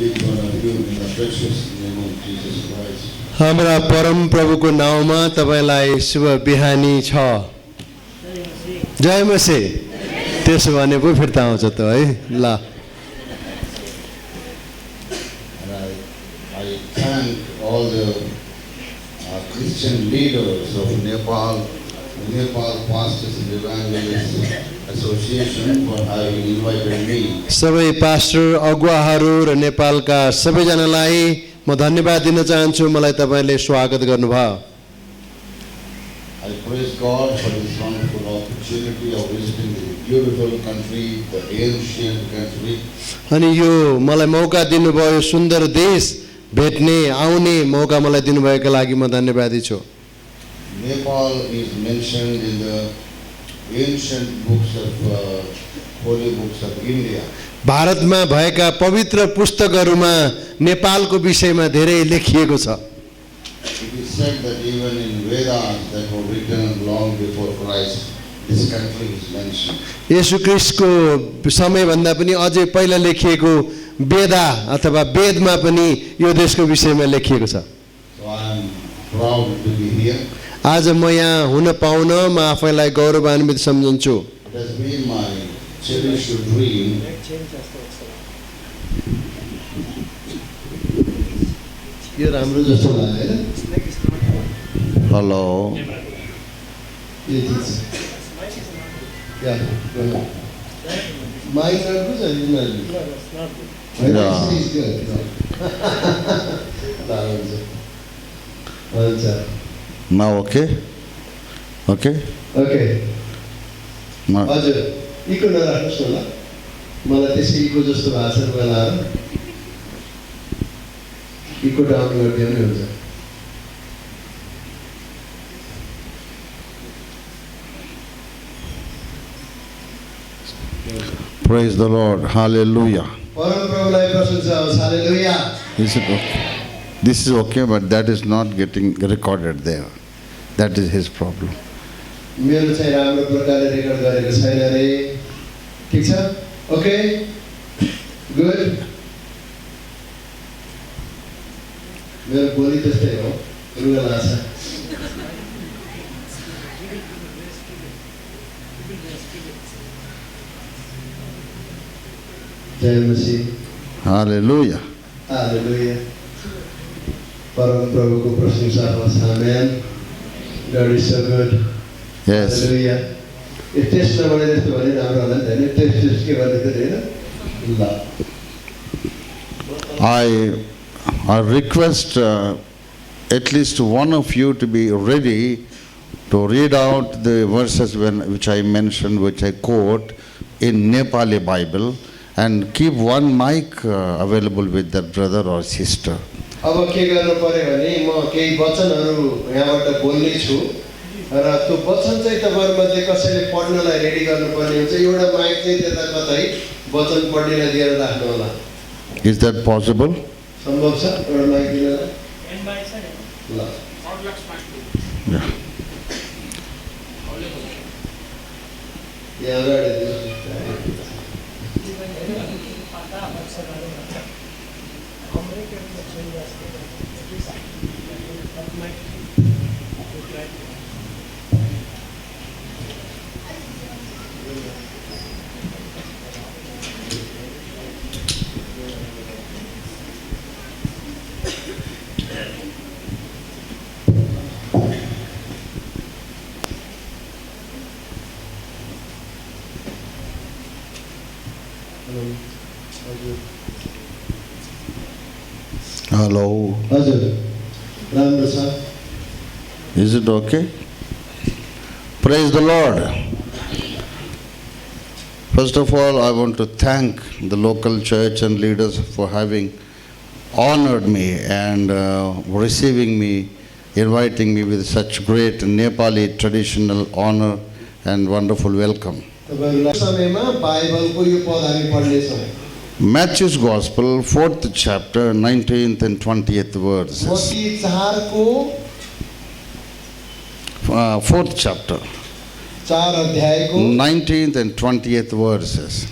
each one of you in the precious name of Jesus Christ. हाम्रा परम प्रभुको नाउँमा तपाईलाई शुभ बिहानी छ। जय मसीह। त्यसो भने पो फिर्ता आउँछ त है। ल I thank all the Christian leaders of Nepal Pastors and Evangelists Association for having invited me. सबै पास्टर अगुवाहरू र नेपालका सबैजनालाई म धन्यवाद दिन चाहन्छु, मलाई तपाईले स्वागत गर्नुभयो। I praise God for this wonderful opportunity of visiting the beautiful country, the ancient country. अनि यो मलाई मौका दिनुभयो, सुन्दर देश भेट्ने आउने मौका मलाई दिनुभएको लागि म धन्यवादी छु। Nepal is mentioned in the ancient books of holy books of India. भारतमा भएका पवित्र पुस्तकहरूमा नेपालको विषयमा धेरै लेखिएको छ। It is said that even in Vedas that were written long before Christ, this country is mentioned. येशू ख्रीष्टको समयभन्दा पनि अझै पहिला लेखिएको वेदा अथवा वेदमा पनि यो देशको विषयमा लेखिएको छ। So I am proud to be here. आज म यहाँ हुन पाउन म आफैलाई गौरवान्वित सम्झन्छु। It has been my cherished dream यो राम्रो जस्तो लाग्यो हैन? Hello. यो ठिक छ। या माइक राम्रो छ यिनीहरु। हुन्छ। Now okay? Okay? Okay. Now, हजुर इको नराख्नुहोस् न ल, मलाई त्यसै इको जस्तो भएको छ बेला इको डाउन गरिदियो भने हुन्छ। praise the Lord. Hallelujah. परम प्रभुलाई प्रशंसा होस्। Hallelujah. Is it okay? This is okay, but that is not getting recorded there. That is his problem. मेरो चाहिँ राम्रो प्रकारले रेकर्ड गरेको छैन रे। ठीक छ? ओके? गुड। मेरो बोली त्यस्तै हो, रुगा लाग्छ। जय मसीह। Hallelujah. हालेलुया। परम प्रभुको प्रशंसा होस्। आमेन। God is so good. Yes. हालेलुया। यो टेस्ट नगरे जस्तो भने राम्रो होला नि त हैन? टेस्ट के भन्ने त हैन? ल। I request at least one of you to be ready to read out the verses which I mentioned, which I quote in Nepali Bible, and keep one mic available with that brother or sister. अब के गर्नु पर्यो भने म केही वचनहरू यहाँबाट बोल्ने छु र त्यो वचन चाहिँ तपाईहरुमध्ये कसैले पढ्नलाई रेडी गर्नुपर्ने हुन्छ। एउटा माइक चाहिँ त्यता कतै वचन पढ्नेलाई दिएर राख्नु होला। Is that possible? सम्भव छ एउटा माइक दिनलाई? ल। Yeah. यहाँ अगाडि दिनु। Hello. हजुर राम्रो छ। Is it okay? Praise the Lord. First of all, I want to thank the local church and leaders for having honored me and receiving me, inviting me with such great Nepali traditional honor and wonderful welcome. Matthew's Gospel, 4th chapter, 19th and 20th verses. 4th chapter, 19th and 20th verses.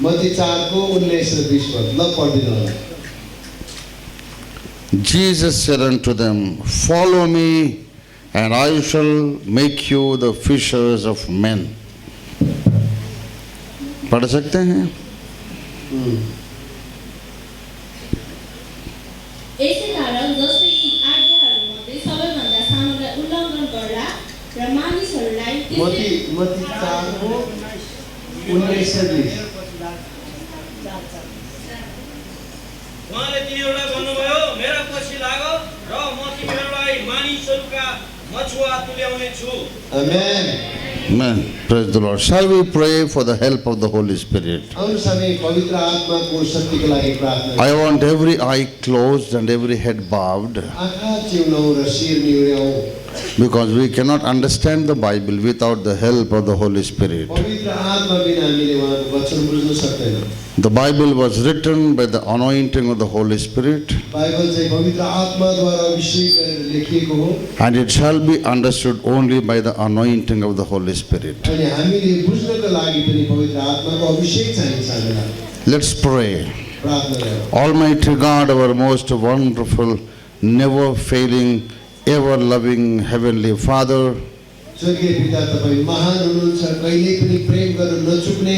मत्ती 4:19-20 ल पढ्दिनु होला। Jesus said unto them, Follow me, and I shall make you the fishers of men. पढ़ सकते हैं? यसैकारण जसले यी आज्ञाहरूमध्ये सबैभन्दा सानोलाई उल्लङ्घन गर्ला र मानिसहरूलाई मत्ती 4:19-20 उहाँले तिनीहरूलाई भन्नुभयो, मेरा पछि लाग र म तिमीहरूलाई मानिसहरूका मछुवा तुल्याउने छु। आमेन। Amen. Praise the Lord. Shall we pray for the help of the Holy Spirit? आउनुहोस् हामी पवित्र आत्माको शक्तिको लागि प्रार्थना I want every eye closed and every head bowed, आँखा चिउलाउँ र शिर निहुर्याउँ, because we cannot understand the Bible without the help of the Holy Spirit. पवित्र आत्मा बिना हामीले उहाँको वचन बुझ्न सक्दैनौँ। The Bible was written by the anointing of the Holy Spirit, Bible चाहिँ पवित्र आत्माद्वारा अभिषेक गरेर लेखिएको हो and it shall be understood only by the anointing of the Holy Spirit. अनि हामीले बुझ्नको लागि पनि पवित्र आत्माको अभिषेक चाहिन्छ हामीलाई। Let's pray. प्रार्थना गरौँ। Almighty God, our most wonderful, never failing, ever loving Heavenly Father, स्वर्गीय पिता तपाईँ महान हुनुहुन्छ, कहिल्यै पनि प्रेम गर्न नचुक्ने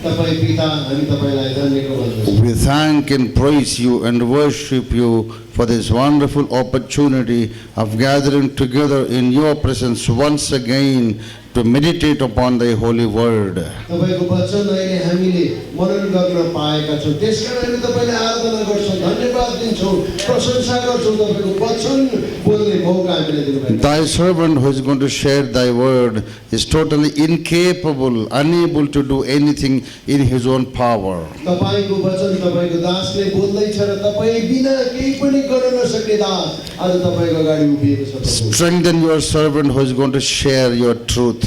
तपाईँ पिता, हामी तपाईँलाई धन्यवाद भन्दछौँ। we thank and praise you and worship you for this wonderful opportunity of gathering together in your presence once again to meditate upon thy holy word. तपाईँको वचन अहिले हामीले मनन गर्न पाएका छौँ, त्यसकारण हामी तपाईँलाई आराधना गर्छौँ, धन्यवाद दिन्छौँ, प्रशंसा गर्छौँ। तपाईँको वचन बोल्ने मौका हामीले दिनुभएको छ। Thy servant who is going to share thy word is totally incapable, unable to do anything in his own power. तपाईँको वचन तपाईँको दासले बोल्दैछ र तपाईँ बिना केही पनि गर्न नसक्ने दास आज तपाईँको अगाडि उभिएको छ प्रभु। Strengthen your servant who is going to share your truth.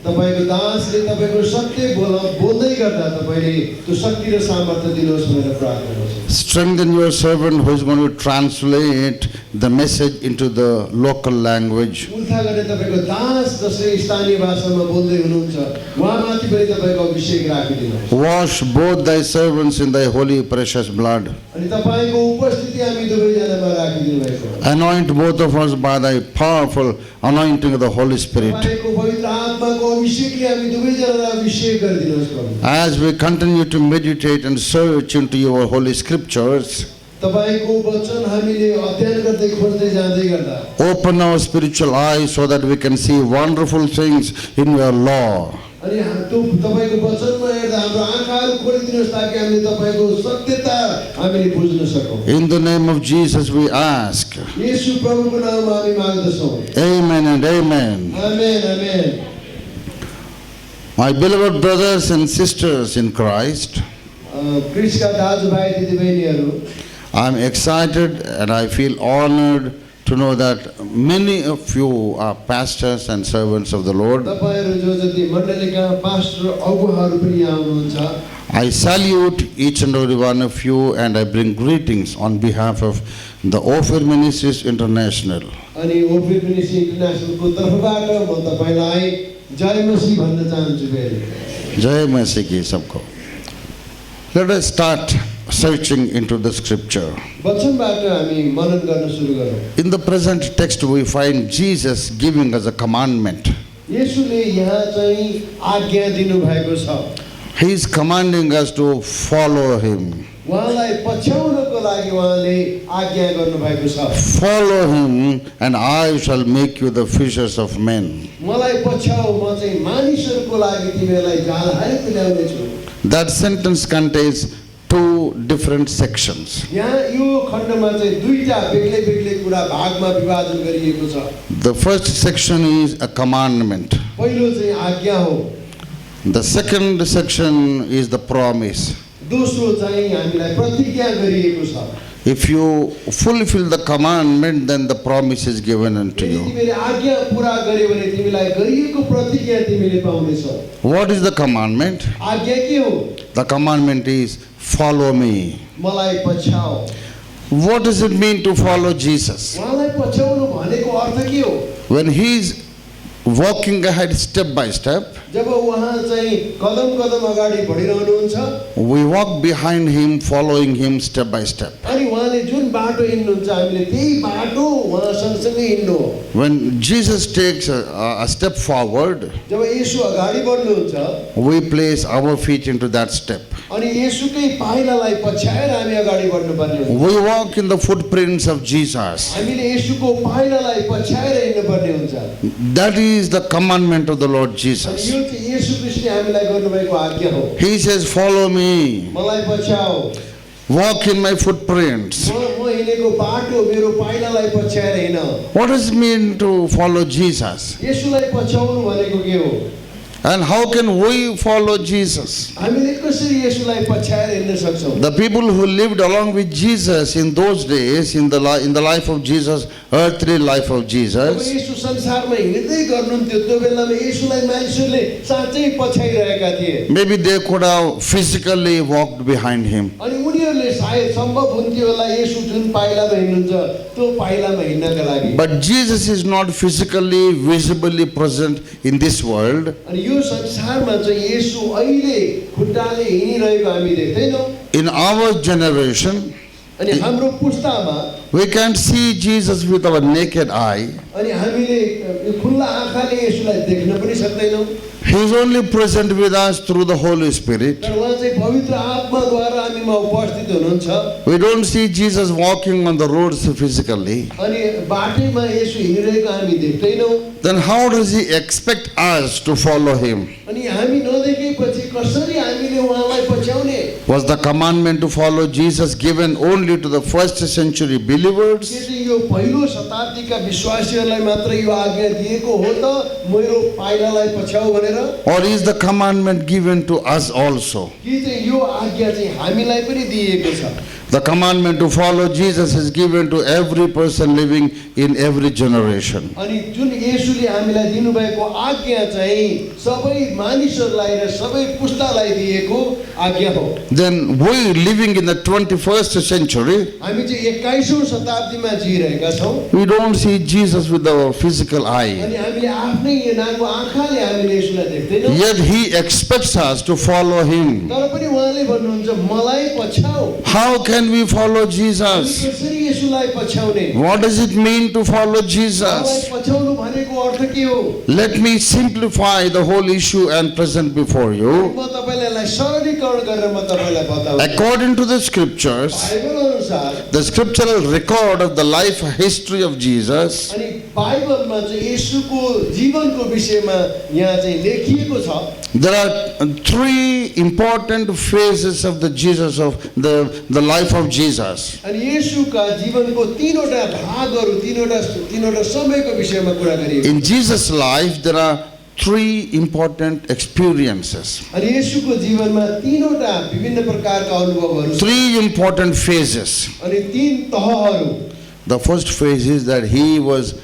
तपाईँको दासले तपाईँको सत्य बोल्दै गर्दा तपाईँले त्यो शक्ति र सामर्थ्य दिनुहोस् भनेर प्रार्थना गर्छु। Strengthen your servant who is going to translate the message into the local language. उल्था गर्ने तपाईँको दास जसले स्थानीय भाषामा बोल्दै हुनुहुन्छ उहाँमाथि पनि तपाईँको अभिषेक राखिदिनुहोस्। Wash both thy servants in thy holy precious blood. अनि तपाईँको उपस्थिति हामी दुवैजनामा राखिदिनु भएको हो। Anoint both of us by thy powerful anointing of the Holy Spirit. तपाईँको पवित्र आत्माको अभिषेकले हामी दुवैजनालाई अभिषेक गरिदिनुहोस् प्रभु। As we continue to meditate and search into your holy scriptures, तपाईँको वचन हामीले अध्ययन गर्दै खोज्दै जाँदै गर्दा open our spiritual eyes so that we can see wonderful things in your law. अनि त्यो तपाईँको वचनमा हेर्दा हाम्रो आँखाहरू खोलिदिनुहोस् ताकि हामीले तपाईँको सत्यता हामीले बुझ्न सकौँ। In the name of Jesus we ask. येशू प्रभुको नाममा हामी माग्दछौँ। Amen and amen. Amen amen. My beloved brothers and sisters in Christ, क्रिस्टका दाजुभाइ दिदीबहिनीहरू, I am excited and I feel honored to know that many of you are pastors and servants of the Lord. तपाईँहरू जो जति मण्डलीका pastor अगुवाहरू पनि यहाँ हुनुहुन्छ, I salute each and every one of you and I bring greetings on behalf of the Ophir Ministries International. अनि Ophir ministry इन्टरनेसनलको तर्फबाट म तपाईँलाई जय मसीह भन्न चाहन्छु फेरि। Jai Masi ki sabko. Let us start searching into the scripture. वचनबाट हामी मनन गर्न सुरु गरौँ। In the present text we find Jesus giving us a commandment. येशूले यहाँ चाहिँ आज्ञा दिनुभएको छ। He is commanding us to follow him. उहाँलाई पछ्याउनको लागि उहाँले आज्ञा गर्नुभएको छ। Follow him and I shall make you the fishers of men. मलाई पछ्याउ, म चाहिँ मानिसहरूको लागि तिमीहरूलाई जालहारी तुल्याउने छु। That sentence contains two different sections. यहाँ यो खण्डमा चाहिँ दुईटा बेग्लै बेग्लै कुरा भागमा विभाजन गरिएको छ। The first section is a commandment. पहिलो चाहिँ आज्ञा हो। The second section is the promise. दोस्रो चाहिँ हामीलाई प्रतिज्ञा गरिएको छ। If you fulfill the commandment, then the promise is given unto यदि you. तिमीले आज्ञा पूरा गर्यो भने तिमीलाई गरिएको प्रतिज्ञा तिमीले पाउनेछौ। What is the commandment? आज्ञा के हो? The commandment is follow me. मलाई पछ्याऊ। What does it mean to follow Jesus? उहाँलाई पछ्याउनु भनेको अर्थ के हो? When he is walking ahead step by step. जब उहाँ चाहिँ कदम कदम अगाडि बढिरहनुहुन्छ We walk behind him, following him step by step. अनि उहाँले जुन बाटो हिँड्नुहुन्छ हामीले त्यही बाटो उहाँ सँगसँगै हिँड्नु हो। When Jesus takes a step forward, जब येशू अगाडि बढ्नुहुन्छ we place our feet into that step. अनि येशूकै पाइलालाई पछ्याएर हामी अगाडि बढ्नुपर्ने हुन्छ। We walk in the footprints of Jesus. हामीले येशूको पाइलालाई पछ्याएर हिँड्नुपर्ने हुन्छ। That is the commandment of the Lord अनि Jesus. यो चाहिँ येशू ख्रीष्टले हामीलाई गर्नुभएको आज्ञा हो। He says, follow me, मलाई पछ्याऊ, walk in my footprints. म हिँडेको बाटो मेरो पाइलालाई पछ्याएर हिँड। What does it mean to follow Jesus? येशूलाई पछ्याउनु भनेको के हो? And how can we follow Jesus? हामीले कसरी येशूलाई पछ्याएर हिँड्न सक्छौँ? The people who lived along with Jesus in those days, in the life of Jesus, earthly life of जब Jesus, येशू संसारमा हिँड्दै गर्नुहुन्थ्यो त्यो बेलामा येशूलाई मानिसहरूले साँच्चै पछ्याइरहेका थिए। maybe they could have physically walked behind him. अनि उनीहरूले सायद सम्भव हुन्थ्यो होला येशू जुन पाइलामा हिँड्नुहुन्छ त्यो पाइलामा हिँड्नका लागि। But Jesus is not physically, visibly present in this world. अनि यो संसारमा चाहिँ येशू अहिले खुट्टाले हिँडिरहेको हामी देख्दैनौँ। In our generation, अनि हाम्रो पुस्तामा we can't see Jesus with our naked eye. अनि हामीले खुल्ला आँखाले येशूलाई देख्न पनि सक्दैनौँ। He is only present with us through the Holy Spirit. तर उहाँ चाहिँ पवित्र आत्माद्वारा हामीमा उपस्थित हुनुहुन्छ। We don't see Jesus walking on the roads physically. अनि बाटैमा येशू हिँडिरहेको हामी देख्दैनौँ। Then how does he expect us to follow him? अनि हामी नदेखेपछि कसरी हामीले उहाँलाई पछ्याउने? Was the commandment to follow Jesus given only to the first century के believers? चाहिँ यो पहिलो शताब्दीका विश्वासीहरूलाई मात्र यो आज्ञा दिएको हो त मेरो पाइलालाई पछ्याऊ भनेर? Or is the commandment given to us also? कि चाहिँ यो आज्ञा चाहिँ हामीलाई पनि दिएको छ? The commandment to follow Jesus is given to every person living in every generation. अनि जुन येशूले हामीलाई दिनुभएको आज्ञा चाहिँ सबै मानिसहरूलाई र सबै पुस्तालाई दिएको आज्ञा हो। Then we living in the 21st century, हामी चाहिँ 21औं शताब्दीमा जिइरहेका छौँ। we don't see Jesus with our physical eye. अनि हामीले आफ्नै नाको आँखाले हामीले येशूलाई देख्दैनौँ। Yet he expects us to follow him. तर पनि उहाँले भन्नुहुन्छ मलाई पछ्याऊ। How can we follow हामी Jesus? कसरी येशूलाई पछ्याउने? What does it mean to follow उहाँलाई Jesus? पछ्याउनु भनेको अर्थ के हो? Let me simplify the whole issue and present before you. म तपाईँलाई यसलाई सरलीकरण गरेर म तपाईँलाई बताउँछु। According to the scriptures, Bible अनुसार the scriptural record of the life history of Jesus, अनि बाइबलमा चाहिँ येशूको जीवनको विषयमा यहाँ चाहिँ लेखिएको छ। there are three important phases of the life of Jesus. अनि येशूका जीवनको तीनवटा भागहरू तीनवटा समयको विषयमा कुरा गरिएको। In Jesus' life, there are three important experiences, अनि येशूको जीवनमा तीनवटा विभिन्न प्रकारका अनुभवहरू छन्। three important phases. अनि तीन तहहरू। The first phase is that he was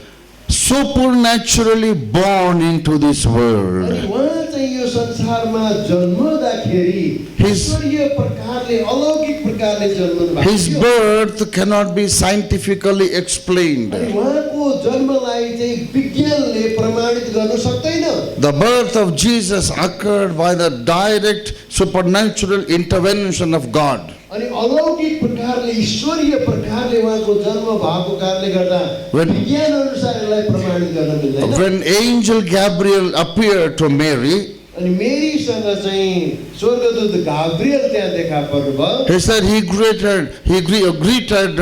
supernaturally born into this अनि world. उहाँ चाहिँ यो संसारमा जन्मदाखेरि His- ईश्वरीय प्रकारले अलौकिक प्रकारले जन्मनु भएको His थियो। birth cannot be scientifically explained. अनि उहाँको जन्मलाई चाहिँ विज्ञानले प्रमाणित गर्न सक्दैन। The birth of Jesus occurred by the direct supernatural intervention of God. अनि अलौकिक प्रकारले ईश्वरीय प्रकारले उहाँको जन्म भएको कारणले गर्दा When- विज्ञान अनुसार यसलाई प्रमाणित गर्न मिल्दैन। When angel Gabriel appeared to Mary, अनि मेरीसँग चाहिँ स्वर्गदूत गाब्रिएल त्यहाँ देखा पर्नुभयो। he said he greeted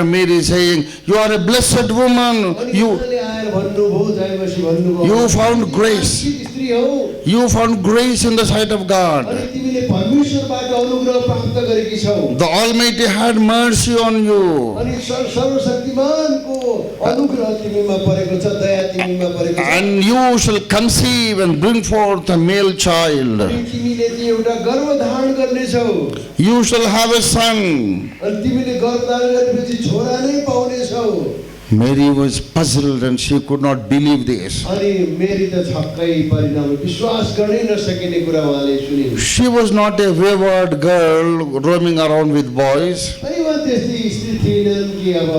Mary saying, "You are a blessed woman. अनि You उहाँले आएर भन्नुभयो जयमसी भन्नुभयो You found grace. आशीषित स्त्री हौ you found grace in the sight of अनि God. तिमीले परमेश्वरबाट अनुग्रह प्राप्त गरेकी छौ। The Almighty had mercy on you, अनि सर्वशक्तिमानको अनुग्रह तिमीमा परेको छ, दया तिमीमा परेको छ। and you shall conceive and bring forth a male child. अनि तिमीले चाहिँ एउटा गर्भ धारण गर्नेछौ। You shall have a son." अनि तिमीले गर्भ धारण गरेपछि छोरा नै पाउनेछौ। Mary was puzzled and she could not believe this. अनि मेरी त छक्कै परिणाम विश्वास गर्नै नसकिने कुरा उहाँले सुनिन्। She was not a wayward girl roaming around with boys. अनि उहाँ त्यस्तै स्त्री थिएनन् कि अब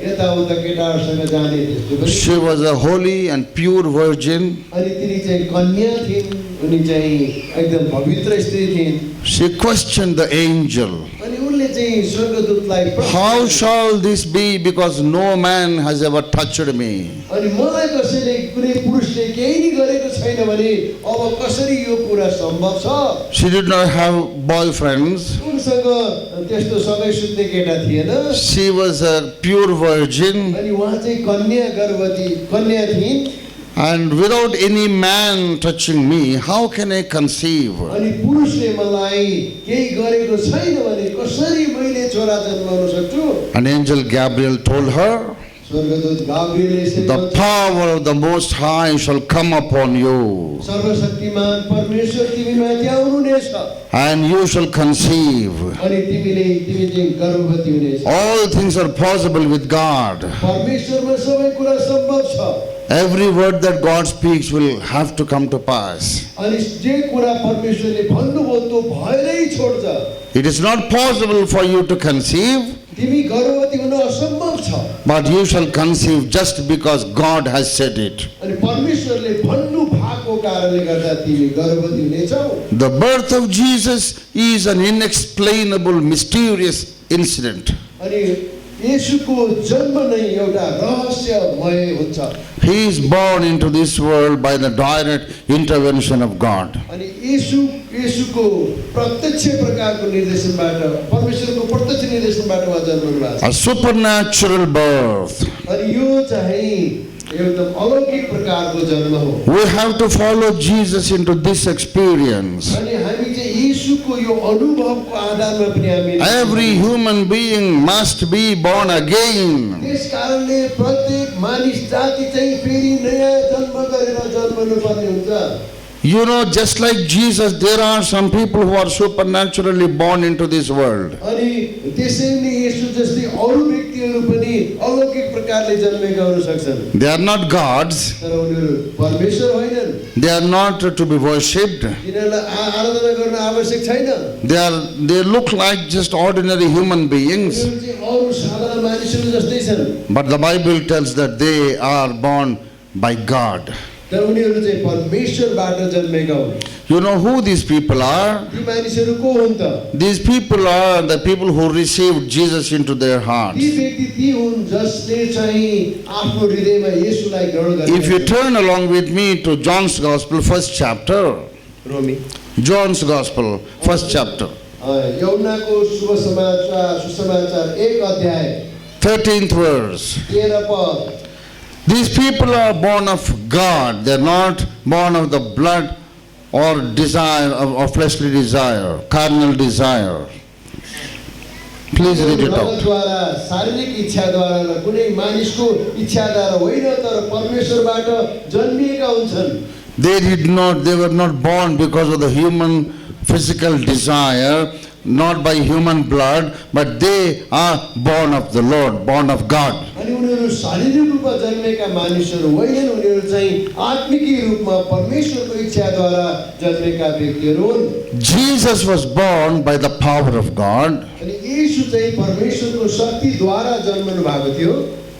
यताउता केटाहरूसँग जाने त्यस्तो पनि She was a holy and pure virgin. अनि तिनी चाहिँ कन्या थिइन् उनी चाहिँ एकदम पवित्र स्त्री थिइन् She questioned the angel. अनि उनले चाहिँ स्वर्गदूतलाई प्रश्न How गरे। shall this be, because no man has ever touched me? अनि मलाई कसैले कुनै पुरुषले केही नि गरेको छैन भने अब कसरी यो कुरा सम्भव छ She did not have boyfriends. उनसँग त्यस्तो सँगै सुत्ने केटा थिएन She was a pure virgin, अनि उहाँ चाहिँ कन्या गर्भवती कन्या थिइन् and without any man touching me, how can I conceive? अनि पुरुषले मलाई केही गरेको छैन भने कसरी मैले छोरा जन्माउन सक्छु An angel Gabriel told her, स्वर्गदूत गाब्रिएलले यसरी the भन्छ, power of the Most High shall come upon you, सर्वशक्तिमान परमेश्वर तिमीमाथि आउनुहुनेछ and you shall conceive. अनि तिमी चाहिँ गर्भवती हुनेछ All things are possible with God. परमेश्वरमा सबै कुरा सम्भव छ Every word that God speaks will have to come to pass. अनि जे कुरा परमेश्वरले भन्नुभयो त्यो भएरै छोड्छ It is not possible for you to conceive, तिमी गर्भवती हुन असम्भव छ but you shall conceive just because God has said it. अनि परमेश्वरले भन्नु भएको कारणले गर्दा तिमी गर्भवती हुनेछौ The birth of Jesus is an inexplainable, mysterious incident. अनि येशूको जन्म नै एउटा रहस्यमय हुन्छ He is born into this world by the direct intervention of God. अनि येशूको प्रत्यक्ष प्रकारको निर्देशनबाट परमेश्वरको प्रत्यक्ष निर्देशनबाट उहाँ जन्मनु भएको छ A supernatural birth. अनि यो चाहिँ एकदम अलौकिक प्रकारको जन्म हो We have to follow Jesus into this experience. अनि हामी चाहिँ येशूको यो अनुभवको आधारमा पनि हामी Every human being must be born again. त्यस कारणले प्रत्येक मानिस जाति चाहिँ फेरि नयाँ जन्म गरेर जन्मनु पर्ने हुन्छ You know, just like Jesus, there are some people who are supernaturally born into this world. अनि त्यसरी नै येशू जस्तै अरू व्यक्तिहरू पनि अलौकिक प्रकारले जन्मेका हुन सक्छन् They are not gods. तर उनीहरू परमेश्वर होइनन् They are not to be worshipped. तिनीहरूलाई आराधना गर्न आवश्यक छैन They look like just ordinary human beings. उनीहरू चाहिँ अरू साधारण मानिसहरू जस्तै छन् But the Bible tells that they are born by God. तर उनीहरू चाहिँ परमेश्वरबाट जन्मेका हुन् You know who these people are? ती मानिसहरू को हुन् त These people are the people who received Jesus into their hearts. ती व्यक्ति ती हुन् जसले चाहिँ आफ्नो हृदयमा येशूलाई ग्रहण If you गरेका turn along with me to John's Gospel, first chapter, Romi John's Gospel, first chapter, यौनाको शुभ समाचार सुसमाचार 1 अध्याय 13th verse. 13 पद These people are born of God. They are not born of the blood or desire of fleshly desire, carnal desire. Please read it out. द्वारा शारीरिक इच्छाद्वारा र कुनै मानिसको इच्छाद्वारा होइन तर परमेश्वरबाट जन्मिएका हुन्छन् They were not born because of the human physical desire, not by human blood, but they are born of the Lord, born of God. अनि उनीहरू शारीरिक रूपमा जन्मेका मानिसहरू होइनन् उनीहरू चाहिँ आत्मिकी रूपमा परमेश्वरको इच्छाद्वारा जन्मेका व्यक्तिहरू हुन् Jesus was born by the power of God. अनि येशू चाहिँ परमेश्वरको शक्तिद्वारा जन्मनु भएको थियो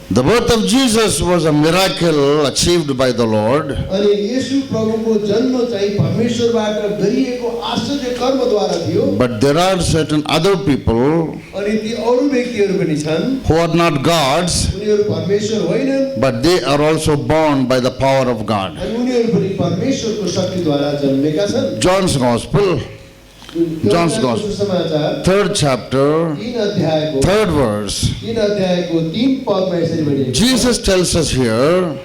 The birth of Jesus was a miracle achieved by the Lord. अनि येशू प्रभुको जन्म चाहिँ परमेश्वरबाट गरिएको आश्चर्य कर्मद्वारा थियो But there are certain other people अनि ती अरू व्यक्तिहरू पनि छन् who are not gods, उनीहरू परमेश्वर होइनन् but they are also born by the power of God. अनि उनीहरू पनि परमेश्वरको शक्तिद्वारा जन्मेका छन् John's Gospel, John's Gospel, सुसमाचार 3rd chapter, 3 अध्यायको 3rd verse. 3 अध्यायको 3 पदमा यसरी भनिएको छ। Jesus tells us here,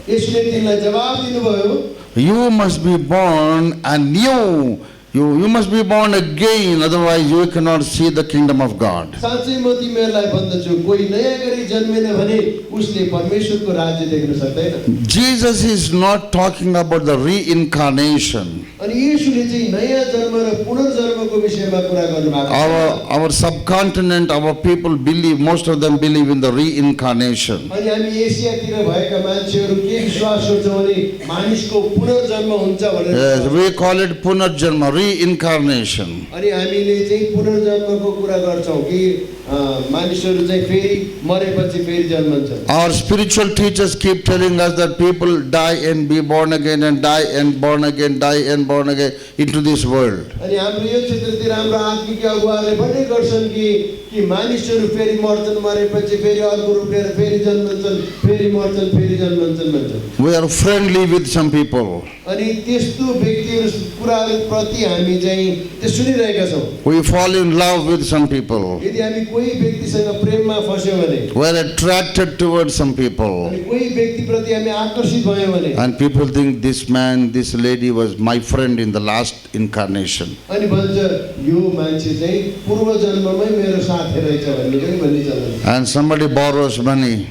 यसले तिनलाई जवाब दिनुभयो you must be born anew. You must be born again, otherwise you cannot see the kingdom of God. साँच्चै म तिमीहरूलाई भन्दछु कोही नयाँ गरी जन्मेन भने उसले परमेश्वरको राज्य देख्न सक्दैन Jesus is not talking about the reincarnation. अनि येशूले चाहिँ नयाँ जन्म र पुनर्जन्मको विषयमा कुरा गर्नु भएको छ Our subcontinent, our people believe, most of them believe in the reincarnation. अनि हामी एसियातिर भएका मान्छेहरू के विश्वास गर्छौँ भने मानिसको पुनर्जन्म हुन्छ भनेर Yes, we call it punarjanma, reincarnation. अनि हामीले चाहिँ पुनर्जन्मको कुरा गर्छौँ कि मानिसहरू चाहिँ फेरि मरेपछि फेरि जन्मन्छन्। Our spiritual teachers keep telling us that people die and be born again and die and born again, die and born again into this world. अनि हाम्रो यो क्षेत्रतिर हाम्रो आत्मिक अगुवाहरूले भन्ने गर्छन् कि मानिसहरू फेरि मर्छन्, मरेपछि फेरि अर्को रूप लिएर फेरि जन्मन्छन्, फेरि मर्छन्, फेरि जन्मन्छन् भन्छन्। We are friendly with some people. अनि त्यस्तो व्यक्तिहरू कुराहरूप्रति हामी चाहिँ त्यो सुनिरहेका छौँ। We fall in love with some people. यदि हामी कोही व्यक्तिसँग प्रेममा फस्यौँ भने, We are attracted towards some people. अनि कोही व्यक्तिप्रति हामी आकर्षित भयौँ भने, And people think this man, this lady was my friend in the last incarnation. अनि भन्छ यो मान्छे चाहिँ पूर्व जन्ममै मेरो साथी रहेछ भन्ने पनि भनिन्छ। And somebody borrows money.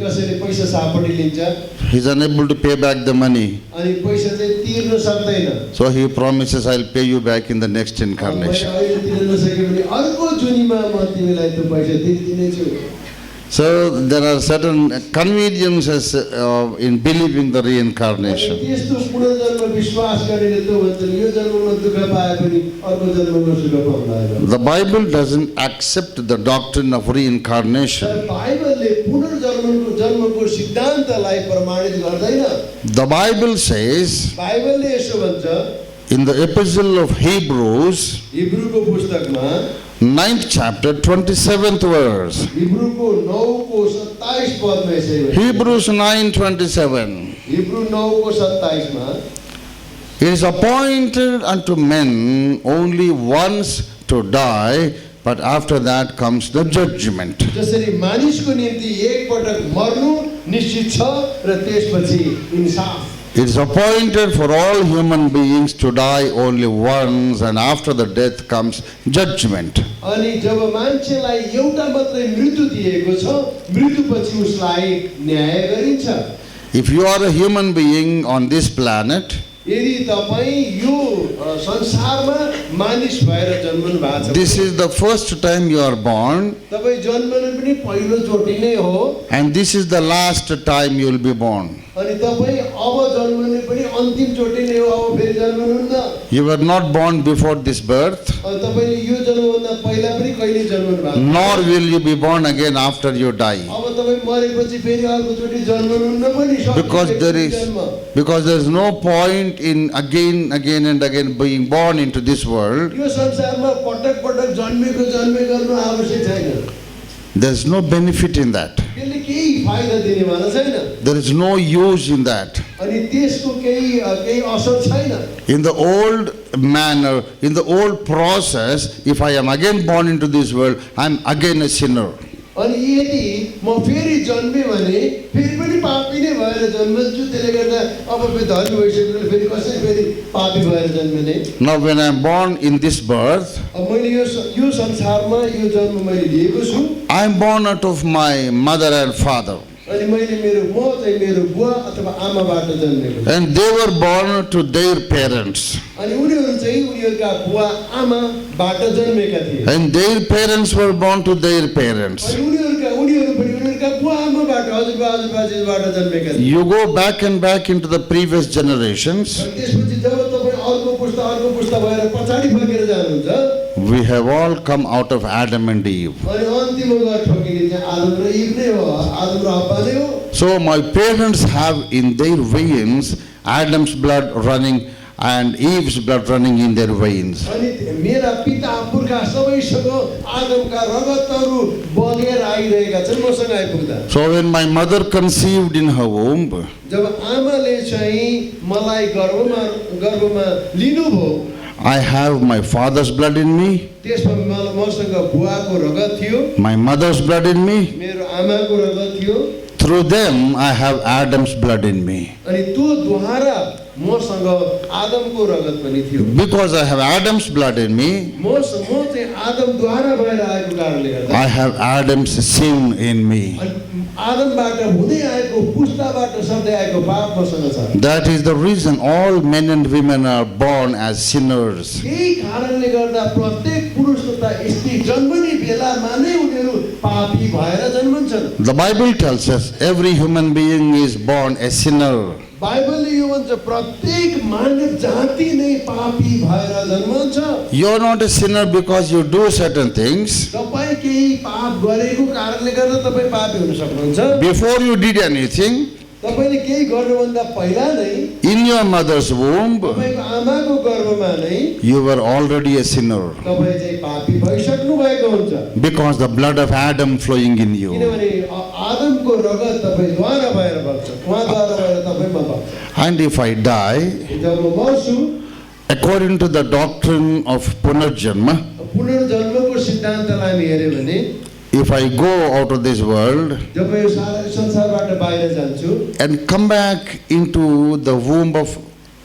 कसैले पैसा सापटी लिन्छ, He's unable to pay back the money. अनि पैसा चाहिँ तिर्न सक्दैन। So he promises, I'll pay you back in the next मैले incarnation. अहिले तिर्न सके भने अर्को जुनीमा म तिमीलाई त्यो पैसा तिर्दिनेछु। So there are certain conveniences in believing the अनि reincarnation. त्यस्तो पुनर्जन्म विश्वास गर्नेले त भन्छन् यो जन्ममा दुःख पाए पनि अर्को जन्ममा सुख पाउँदैन। The Bible doesn't accept the doctrine of तर reincarnation. बाइबलले पुनर्जन्मको सिद्धान्तलाई प्रमाणित गर्दैन। The Bible says बाइबलले यसो भन्छ in the epistle of Hebrews, हिब्रूको पुस्तकमा 9th chapter, 27th verse. हिब्रूको 9को 27 Padma यसै भन्छ। Hebrews 9:27. हिब्रू 9को 27 मा It is appointed unto men only once to die, but after that comes the judgment. जसरी मानिसको निम्ति एक पटक मर्नु निश्चित छ र त्यसपछि इन्साफ। It is appointed for all human beings to die only once, and after the death comes judgment. अनि जब मान्छेलाई एउटा मात्रै मृत्यु दिएको छ, मृत्युपछि उसलाई न्याय गरिन्छ। If you are a human being on this planet, यदि तपाईँ यो संसारमा मानिस भएर जन्मनु भएको छ, this is the first time you are born, तपाईँ जन्मनु पनि पहिलो चोटि नै हो, and this is the last time you will be born. अनि तपाईँ अब जन्मनु पनि अन्तिम चोटि नै हो, अब फेरि जन्मनुहुन्न। You were not born before this birth, अनि तपाईँले यो जन्मभन्दा पहिला पनि कहिले जन्मनु भएको छैन। nor will you be born again after you die. अब तपाईँ मरेपछि फेरि अर्कोचोटि जन्मनुहुन्न पनि सक्छ। Because there is no point in again and again being born into this world. यो संसारमा पटक पटक जन्मे गर्नु आवश्यक छैन। There is no benefit in that. त्यसले केही फाइदा दिने वाला छैन। There is no use in that. अनि त्यसको केही असर छैन। In the old manner, in the old process, if I am again born into this world, I am again a sinner. अनि यदि म फेरि जन्मे भने फेरि पनि पापी नै भएर जन्मन्छु, त्यसले गर्दा अब फेरि धर्मी भइसकेर फेरि कसरी फेरि पापी भएर जन्मने। Now when I am born in this birth, अब मैले यो संसारमा यो जन्म मैले लिएको छु, I am born out of my mother and father. अनि मैले म चाहिँ मेरो बुवा अथवा आमाबाट जन्मेको। And they were born to their parents. अनि उनीहरू चाहिँ उनीहरूका बुवा आमाबाट जन्मेका थिए। And their parents were born to their parents. अनि उनीहरू पनि उनीहरूका बुवा आमाबाट हजुरबाबाट जन्मेका थिए। You go back and back into the previous generations. अनि त्यसपछि जब तपाईँ अर्को पुस्ता भएर पछाडि फर्केर जानुहुन्छ, We have all come out of Adam and Eve. अनि अन्तिममा गएर ठोकिने चाहिँ आदम र इभ नै हो, आदम र हव्वा नै हो। So my parents have in their veins Adam's blood running and Eve's blood running in their veins. अनि मेरा पिता पुर्खा सबैसँग आदमका रगतहरू बगेर आइरहेका छन् मसँग आइपुग्दा। So when my mother conceived in her womb, जब आमाले चाहिँ मलाई गर्भमा लिनुभयो, I have my father's blood in me, त्यसमा मसँग बुवाको रगत थियो, my mother's blood in me. मेरो आमाको रगत थियो, Through them I have Adam's blood in me. अनि त्यो द्वारा मसँग आदमको रगत पनि थियो। Because I have Adam's blood in me, म चाहिँ आदमद्वारा भएर आएको कारणले गर्दा I have Adam's sin in me. अनि आदमबाट हुँदै आएको पुस्ताबाट सर्दै आएको पाप मसँग छ। That is the reason all men and women are born as sinners. यही कारणले गर्दा प्रत्येक पुरुष तथा स्त्री जन्मने बेलामा नै उनीहरू पापी भएर जन्मन्छन्। The Bible tells us every human being is born a sinner. बाइबलले यो भन्छ प्रत्येक मानव जाति नै पापी भएर जन्मन्छ। You are not a sinner because you do certain things. तपाईँ केही पाप गरेको कारणले गर्दा तपाईँ पापी हुन सक्नुहुन्छ। Before you did anything, तपाईले केही गर्नुभन्दा पहिला नै in your mother's womb, तपाईको आमाको गर्भमा नै you were already a sinner तपाईँ चाहिँ पापी भइसक्नु भएको हुन्छ। because the blood of Adam flowing in you. किनभने आदमको रगत तपाईँद्वारा भएर बग्छ, उहाँद्वारा भएर तपाईँमा बग्छ। And if I die, जब म मर्छु, according to the doctrine of Punarjanma, पुनर्जन्मको सिद्धान्तलाई हामी हेर्यो भने if I go out of this world जब यो संसारबाट बाहिर जान्छु and come back into the womb of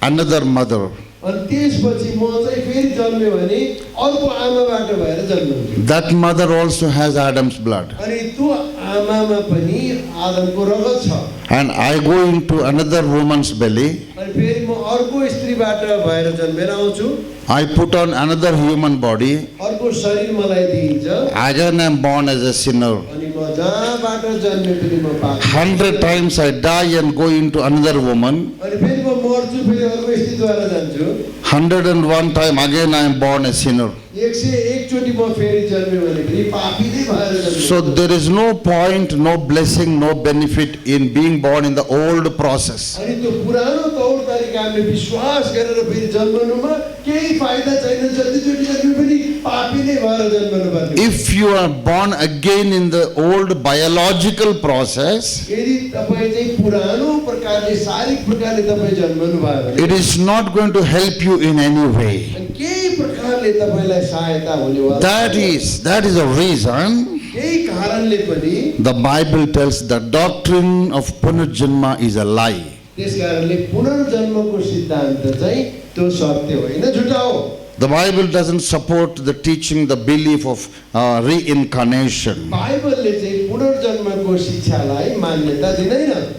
another mother, अनि त्यसपछि म चाहिँ फेरि जन्म्यो भने अर्को आमाबाट भएर जन्मन्छु। that mother also has Adam's blood. अनि त्यो आमामा पनि आदमको रगत छ। And I go into another woman's belly, अनि फेरि म अर्को स्त्रीबाट भएर जन्मेर आउँछु। I put on another human body, अर्को शरीर मलाई दिइन्छ again I am born as a sinner. अनि म जहाँबाट जन्मे पनि म पाप। 100 times I die and go into another woman, अनि फेरि म मर्छु, फेरि अर्को स्त्रीद्वारा जान्छु। 101 time again I am born a sinner. 101 चोटि म फेरि जन्मे भने पनि पापी नै भएर जन्मे। So there is no point, no blessing, no benefit in being born in the old process. अनि त्यो पुरानो तौर तरिका हामीले विश्वास गरेर फेरि जन्मनुमा केही फाइदा छैन। जतिचोटि जन्मे पनि पापी नै भएर जन्मनु पर्ने। If you are born again in the old biological process, यदि तपाईँ चाहिँ पुरानो प्रकारले शारीरिक प्रकारले तपाईँ जन्मनु भयो भने it is not going to help you in any way. अनि केही प्रकारले तपाईँलाई सहायता हुनेवाला That is a reason केही कारणले पनि the Bible tells the doctrine of Punarjanma is a lie. त्यसकारणले पुनर्जन्मको सिद्धान्त चाहिँ त्यो सत्य होइन, झुटा हो। The Bible doesn't support the teaching, the belief of reincarnation. बाइबलले चाहिँ पुनर्जन्मको शिक्षालाई मान्यता दिँदैन।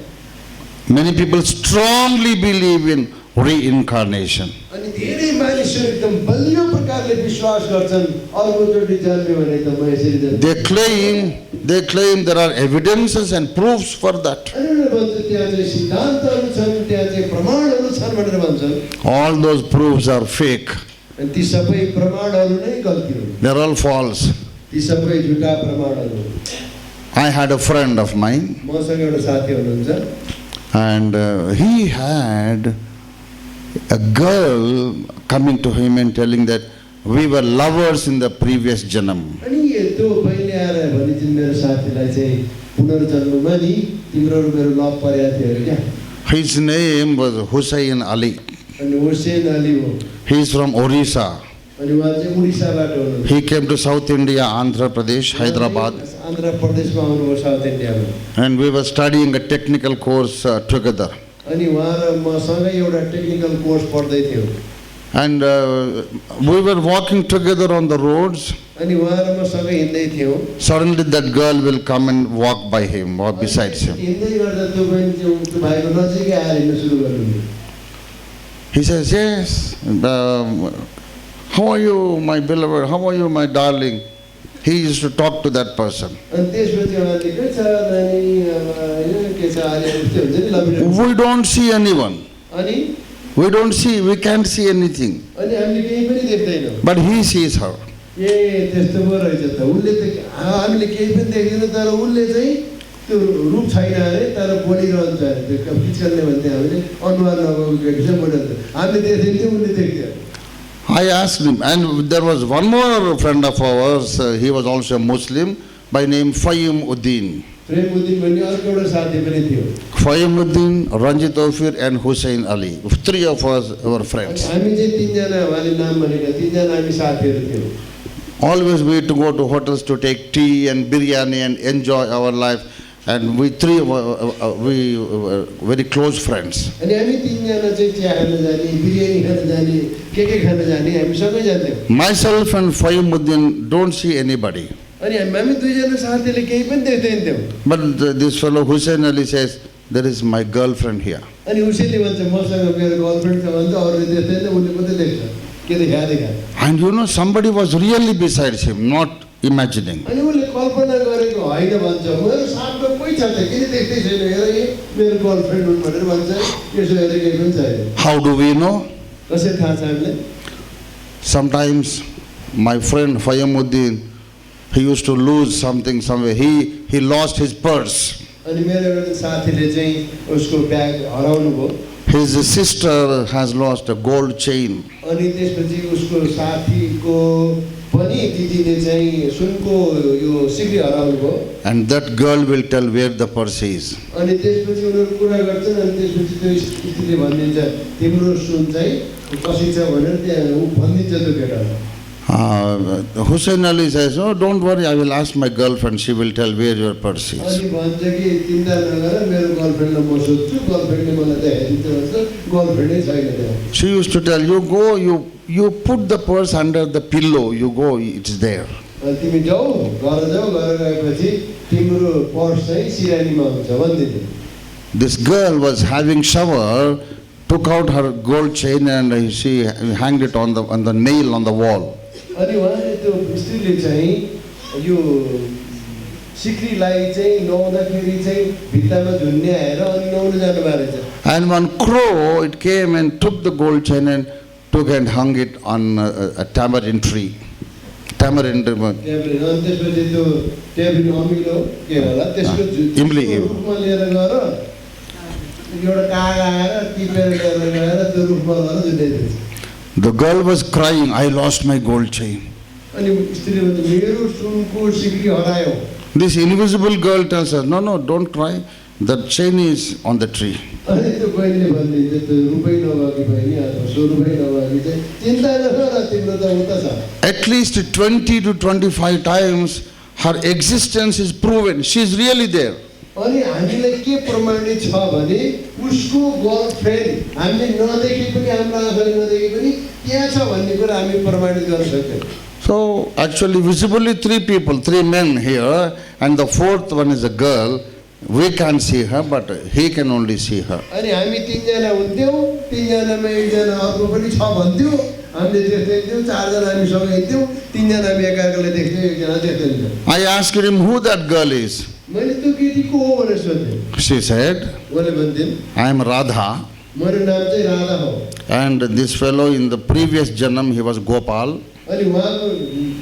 Many people strongly believe in reincarnation. अनि धेरै मानिसहरू एकदम बलियो प्रकारले विश्वास गर्छन् अर्कोचोटि जन्म्यो भने त म यसरी जन्म। They claim there are evidences and proofs for that. अनि उनीहरू भन्छ त्यहाँ चाहिँ सिद्धान्तहरू छन्, त्यहाँ चाहिँ प्रमाणहरू छन् भनेर भन्छन्। All those proofs are fake. अनि ती सबै प्रमाणहरू नै गल्ती हुन्, They're all false. ती सबै झुटा प्रमाणहरू हुन्। I had a friend of mine, मसँग एउटा साथी हुनुहुन्छ and he had a girl coming to him and telling that we were lovers in the previous janam. अनि त्यो बहिनी आएर भनिदिन् मेरो साथीलाई चाहिँ पुनर्जन्ममा नि तिम्रो र मेरो लभ परेको थियो अरे क्या। His name was Hussain Ali. अनि हुसैन अली हो। He is from Orissa. अनि उहाँ चाहिँ उडिसाबाट हुनुहुन्छ। He came to South India, Andhra Pradesh, Hyderabad, Andhra प्रदेशमा आउनुभयो साउथ इन्डियामा। and we were studying a technical course together. अनि उहाँ र मसँगै एउटा टेक्निकल कोर्स पढ्दै थियौँ। And we were walking together on the roads. अनि उहाँ र मसँगै हिँड्दै थियौँ। Suddenly that girl will come and walk by him or besides him. हिँड्दै गर्दा त्यो बहिनी चाहिँ त्यो भाइको नजिकै आएर हिँड्न सुरु गर्नुभयो। He says, yes, how are you, my beloved? How are you, my darling? He used to talk to that person. अनि त्यसपछि उहाँले के छ नानी यो के छ अहिले उस्तै हुन्छ नि लभिरहेको। We don't see anyone. अनि We can't see anything. अनि हामीले केही पनि देख्दैनौँ। But he sees her. ए त्यस्तो पो रहेछ त, उसले त हामीले केही पनि देख्दैनौँ तर उसले चाहिँ त्यो रूप छैन अरे तर बोलिरहन्छ अरे। त्यो किचनले भन्थ्यो हामीले अनुहार नभएको केटी चाहिँ बोलिरहन्छ। हामीले देख्दैनौँ उसले देख्थ्यो। I asked him, and there was one more friend of ours, he was also a Muslim, by name Fayum Uddin. प्रेमउद्दिन भन्ने अर्को एउटा साथी पनि थियो। Fayum Uddin, Ranjit Ofir, and Hussain Ali. 3 of us were friends. हामी चाहिँ तिनजना उहाँले नाम भनेका तिनजना हामी साथीहरू थियौँ। Always we used to go to hotels to take tea and biryani and enjoy our life. And we three were very close friends. अनि हामी तिनजना चाहिँ चिया खान जाने, बिरयानी खान जाने, के खान जाने, हामी सबै जान्थ्यौँ। Myself and Fayumuddin don't see anybody. अनि हामी दुईजना साथीले केही पनि देख्दैन थियौँ। But this fellow Hussein Ali says, there is my girlfriend here. अनि उसैले भन्छ मसँग मेरो गर्लफ्रेन्ड छ भन्छ, अरूले देख्दैन, उसले मात्रै देख्छ। के देखा And you know, somebody was really beside him, not imagining. अनि उसले कल्पना गरेको होइन भन्छ, मेरो साथमा कोही छ त, किन देख्दै छैन, हेर यी मेरो गर्लफ्रेन्ड हुन् भनेर भन्छ। यसो हेरेर केही पनि छैन। How do we know? कसरी थाहा छ हामीलाई? Sometimes my friend Fayamuddin, he used to lose something somewhere. He lost his purse. अनि मेरो एउटा साथीले चाहिँ उसको ब्याग हराउनु भयो। His sister has lost a gold chain. अनि त्यसपछि उसको साथीको पनि दिदीले चाहिँ सुनको यो सिक्री हराउनु भयो। And that girl will tell where the purse is. अनि त्यसपछि उनीहरू कुरा गर्छन्, अनि त्यसपछि त्यो स्त्रीले भनिदिन्छ तिम्रो सुन चाहिँ कसै छ भनेर त्यहाँ ऊ भनिदिन्छ त्यो केटालाई। Hussein Ali says, oh, don't worry, I will ask my girlfriend, she will tell where your purse is. अनि भन्छ कि चिन्ता नगर, मेरो गर्लफ्रेन्डलाई म सोध्छु, गर्लफ्रेन्डले मलाई देखाइदिन्छ भन्छ, गर्लफ्रेन्डै छैन त्यहाँ। She used to tell, you go, you put the purse under the pillow, you go, it's there. अनि तिमी जाऊ, घर गएपछि तिम्रो पर्स चाहिँ सिरानीमा हुन्छ भनिदिन्छ। This girl was having shower, took out her gold chain and she hanged it on the nail on the wall. अनि उहाँले त्यो स्त्रीले चाहिँ यो सिक्रीलाई चाहिँ नुहाउँदाखेरि चाहिँ भित्तामा झुन्ड्याएर अनि नुहाउन जानुभएको रहेछ। And one crow, it came and took the gold chain and took and hung it on a tamarind tree. Tamarind. Tablet अनि त्यसपछि त्यो ट्याब्लेट अमिलो के होला त्यसको इमली। रुखमा लिएर गएर एउटा काग आएर टिपेर लिएर गएर त्यो रुखमा लगेर झुन्ड्याइदिन्छ। The girl was crying, I lost my gold chain. अनि स्त्रीले भन्छ मेरो सुनको सिक्री हरायो। This invisible girl tells her, no, don't cry. The chain is on the tree. अनि त्यो बहिनीले भनिदिन्छ त्यो रुपै नभएकी बहिनी अथवा सो रुपै नभएकी चाहिँ चिन्ता नगर तिम्रो त उता छ। At least 20 to 25 times her existence is proven. She is really there. अनि हामीलाई के प्रमाणित छ भने उसको गर्लफ्रेन्ड हामीले नदेखे पनि हाम्रो आँखाले नदेखे पनि त्यहाँ छ भन्ने कुरा हामी प्रमाणित गर्न सक्छौँ। So actually visibly three men here and the fourth one is a girl. We can't see her but he can only see her. अनि हामी तीनजना हुन्थ्यौँ, तीनजनामा एकजना अर्को पनि छ भन्थ्यो, हामीले देख्दै थियौँ, चारजना हामी सँगै हिँड्थ्यौँ, तीनजना हामी एकाअर्कालाई देख्थ्यौँ, एकजना देख्दैन थियो। I asked him who that girl is. मैले त्यो केटी को हो भनेर सोधेँ। She said, उनले भन्थिन् I am Radha. मेरो नाम चाहिँ राधा हो। And this fellow in the previous janam he was Gopal. अनि उहाँको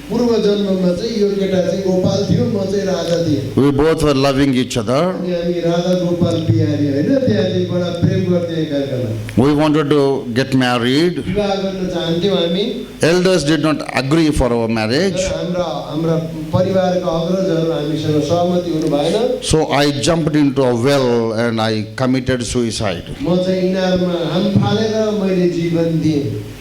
पूर्व जन्ममा चाहिँ यो केटा चाहिँ गोपाल थियो, म चाहिँ राधा थिएँ। We both were loving each other. अनि हामी राधा गोपाल बिहारी होइन, त्यहाँ चाहिँ बडा प्रेम गर्थ्यौँ एकअर्कालाई। We wanted to get married. विवाह गर्न चाहन्थ्यौँ हामी। Elders did not agree for our marriage. हाम्रा परिवारका अग्रजहरू हामीसँग सहमति हुनु भएन। So I jumped into a well and I committed suicide. म चाहिँ इनारमा हाम फालेर मैले जीवन दिएँ।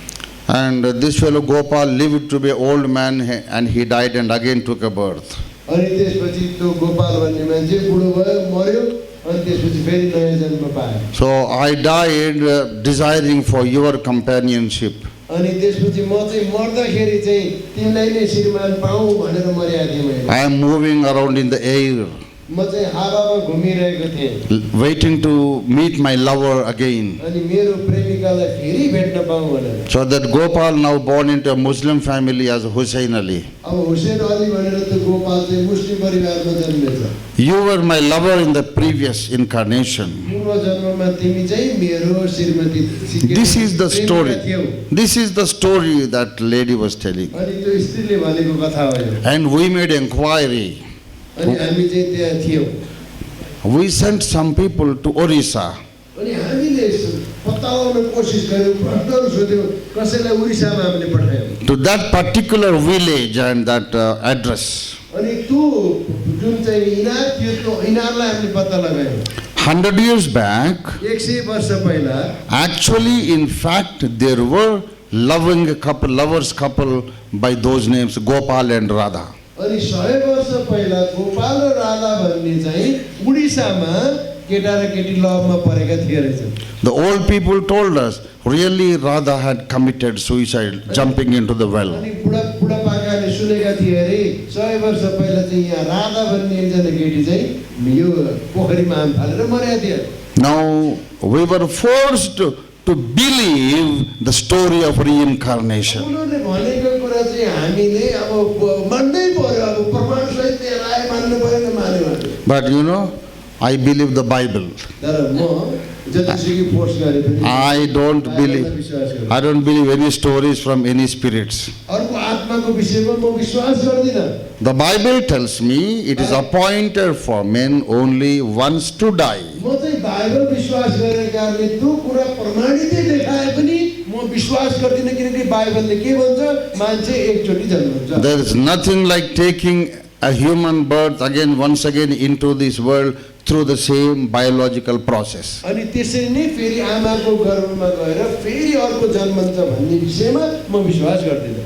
And this fellow Gopal lived to be an old man and he died and again took a birth. अनि त्यसपछि त्यो गोपाल भन्ने मान्छे बुढो भयो, मर्यो, अनि त्यसपछि फेरि नयाँ जन्म पायो। So I died desiring for your companionship. अनि त्यसपछि म चाहिँ मर्दाखेरि चाहिँ तिमीलाई नै श्रीमान पाऊँ भनेर मरेको थिएँ मैले। I am moving around in the air, म चाहिँ हावामा घुमिरहेको थिएँ waiting to meet my lover again. अनि मेरो प्रेमिकालाई फेरि भेट्न पाऊँ भनेर। So that Gopal now born into a Muslim family as Hussein Ali. अब हुसेन अली भनेर त्यो गोपाल चाहिँ मुस्लिम परिवारमा जन्मेछ। You were my lover in the previous incarnation. पूर्व जन्ममा तिमी चाहिँ मेरो श्रीमती This is the प्रेमिका story. थियौ। This is the story that lady was telling. अनि त्यो स्त्रीले भनेको कथा हो यो। And we made inquiry. अनि हामी चाहिँ त्यहाँ थियौँ। We sent some people to Orissa. अनि हामीले पत्ता लगाउन कोसिस गर्यौँ, प्रश्नहरू सोध्यौँ, कसैलाई उडिसामा हामीले पठायौँ। To that particular village and that address. अनि त्यो जुन चाहिँ इनार थियो त्यो इनारलाई हामीले पत्ता लगायौँ। 100 years back, 100 वर्ष पहिला actually in fact there were lovers couple by those names Gopal and Radha. अनि 100 वर्ष पहिला गोपाल र राधा भन्ने चाहिँ उडिसामा केटा र केटी लभमा परेका थिए रहेछन्। The old people told us really Radha had committed suicide jumping into the well. अनि बुढापाकाले सुनेका थिए अरे 100 वर्ष पहिला चाहिँ यहाँ राधा भन्ने एकजना केटी चाहिँ यो पोखरीमा हाम फालेर मरेका थिए। Now we were forced to believe the story of reincarnation. उनीहरूले भनेको कुरा चाहिँ हामीले अब मान्नै पर्यो, अब प्रमाणसहित त्यसलाई मान्नु पर्यो मान्यो भने। But you know, I believe the Bible. तर म जतिसुकै फोर्स गरे पनि I don't बाइबलमा believe विश्वास गर्छु। I don't believe any stories from any spirits. अर्को आत्माको विषयमा म विश्वास गर्दिनँ। The Bible tells me it is appointed for men only once to die. म चाहिँ बाइबल विश्वास गरेको कारणले त्यो कुरा प्रमाणितै देखाए पनि म विश्वास गर्दिनँ, किनकि बाइबलले के भन्छ मान्छे एकचोटि जन्मन्छ। There is nothing like taking a human birth once again into this world through the same biological process. अनि त्यसरी नै फेरि आमाको गर्भमा गएर फेरि अर्को जन्मन्छ भन्ने विषयमा म विश्वास गर्दिनँ।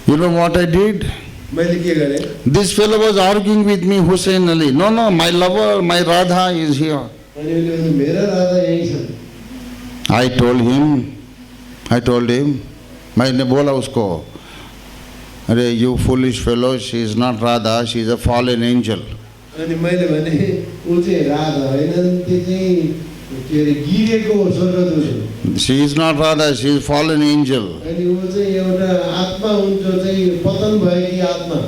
You know what I did? मैले के गरेँ? This fellow was arguing with me, Hussein Ali. No, my lover, my Radha is here. अनि उसले भने मेरा राधा यही छन्। I told him, मैंने बोला उसको, अरे you foolish fellow, she is not Radha, she is a fallen angel. अनि मैले भने ऊ चाहिँ राधा होइन, त्यो चाहिँ के अरे गिरेको स्वर्गदूत हो। She is not Radha, she is fallen angel. अनि ऊ चाहिँ एउटा आत्मा हुन्छ चाहिँ पतन भएकी आत्मा।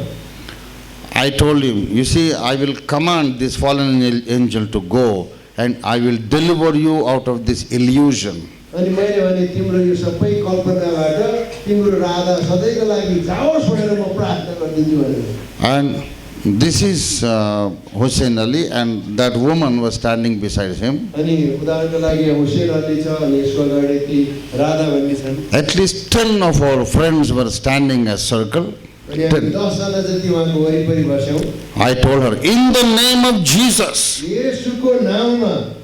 I told him, you see, I will command this fallen angel to go and I will deliver you out of this illusion. अनि मैले भने तिम्रो यो सबै कल्पनाबाट तिम्रो राधा सधैँको लागि जाओस् भनेर म प्रार्थना गरिदिन्छु भनेर। And this is Hussein Ali, and that woman was standing beside him. अनि उदाहरणको लागि हुसैन अली छ अनि यसको अगाडि ती राधा भन्ने छन्। At least 10 of our friends were standing as circle. अनि हामी 10 जना जति उहाँको वरिपरि बस्यौँ। I told her, in the name of Jesus, येशूको नाममा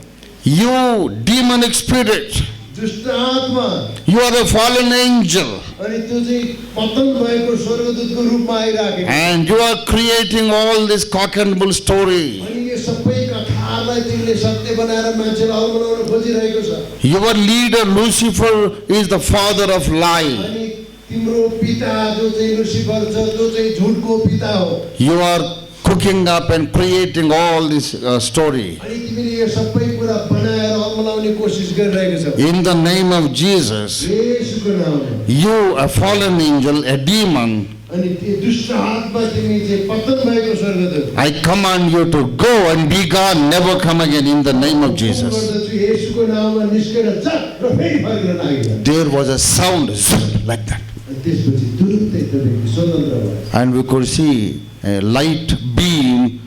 you demonic spirit, दुष्ट आत्मा you are a fallen angel, अनि त्यो चाहिँ पतन भएको स्वर्गदूतको रूपमा आइराखेको and you are creating all this cock and bull story. अनि यो सबै कथाहरूलाई तिमीले सत्य बनाएर मान्छेलाई अल्मलाउन खोजिरहेको छ। Your leader Lucifer is the father of lie. अनि तिम्रो पिता जो चाहिँ लुसिफर छ त्यो चाहिँ झुटको पिता हो। You are cooking up and creating all this story. अनि तिमीले यो सबै कुरा बनाएर अल्मलाउने कोसिस गरिरहेको छौ। In the name of Jesus, येशूको नाममा you, a fallen angel, a demon, अनि त्यो दुष्ट आत्मा तिमी चाहिँ पतन भएको स्वर्गदूत I command you to go and be gone, never come again in the name of Jesus. गर्दछु येशूको नाममा निस्केर जा र फेरि फर्केर लागि। There was a sound like that, अनि त्यसपछि तुरुन्तै त्यो व्यक्ति स्वतन्त्र भयो। and we could see a light beam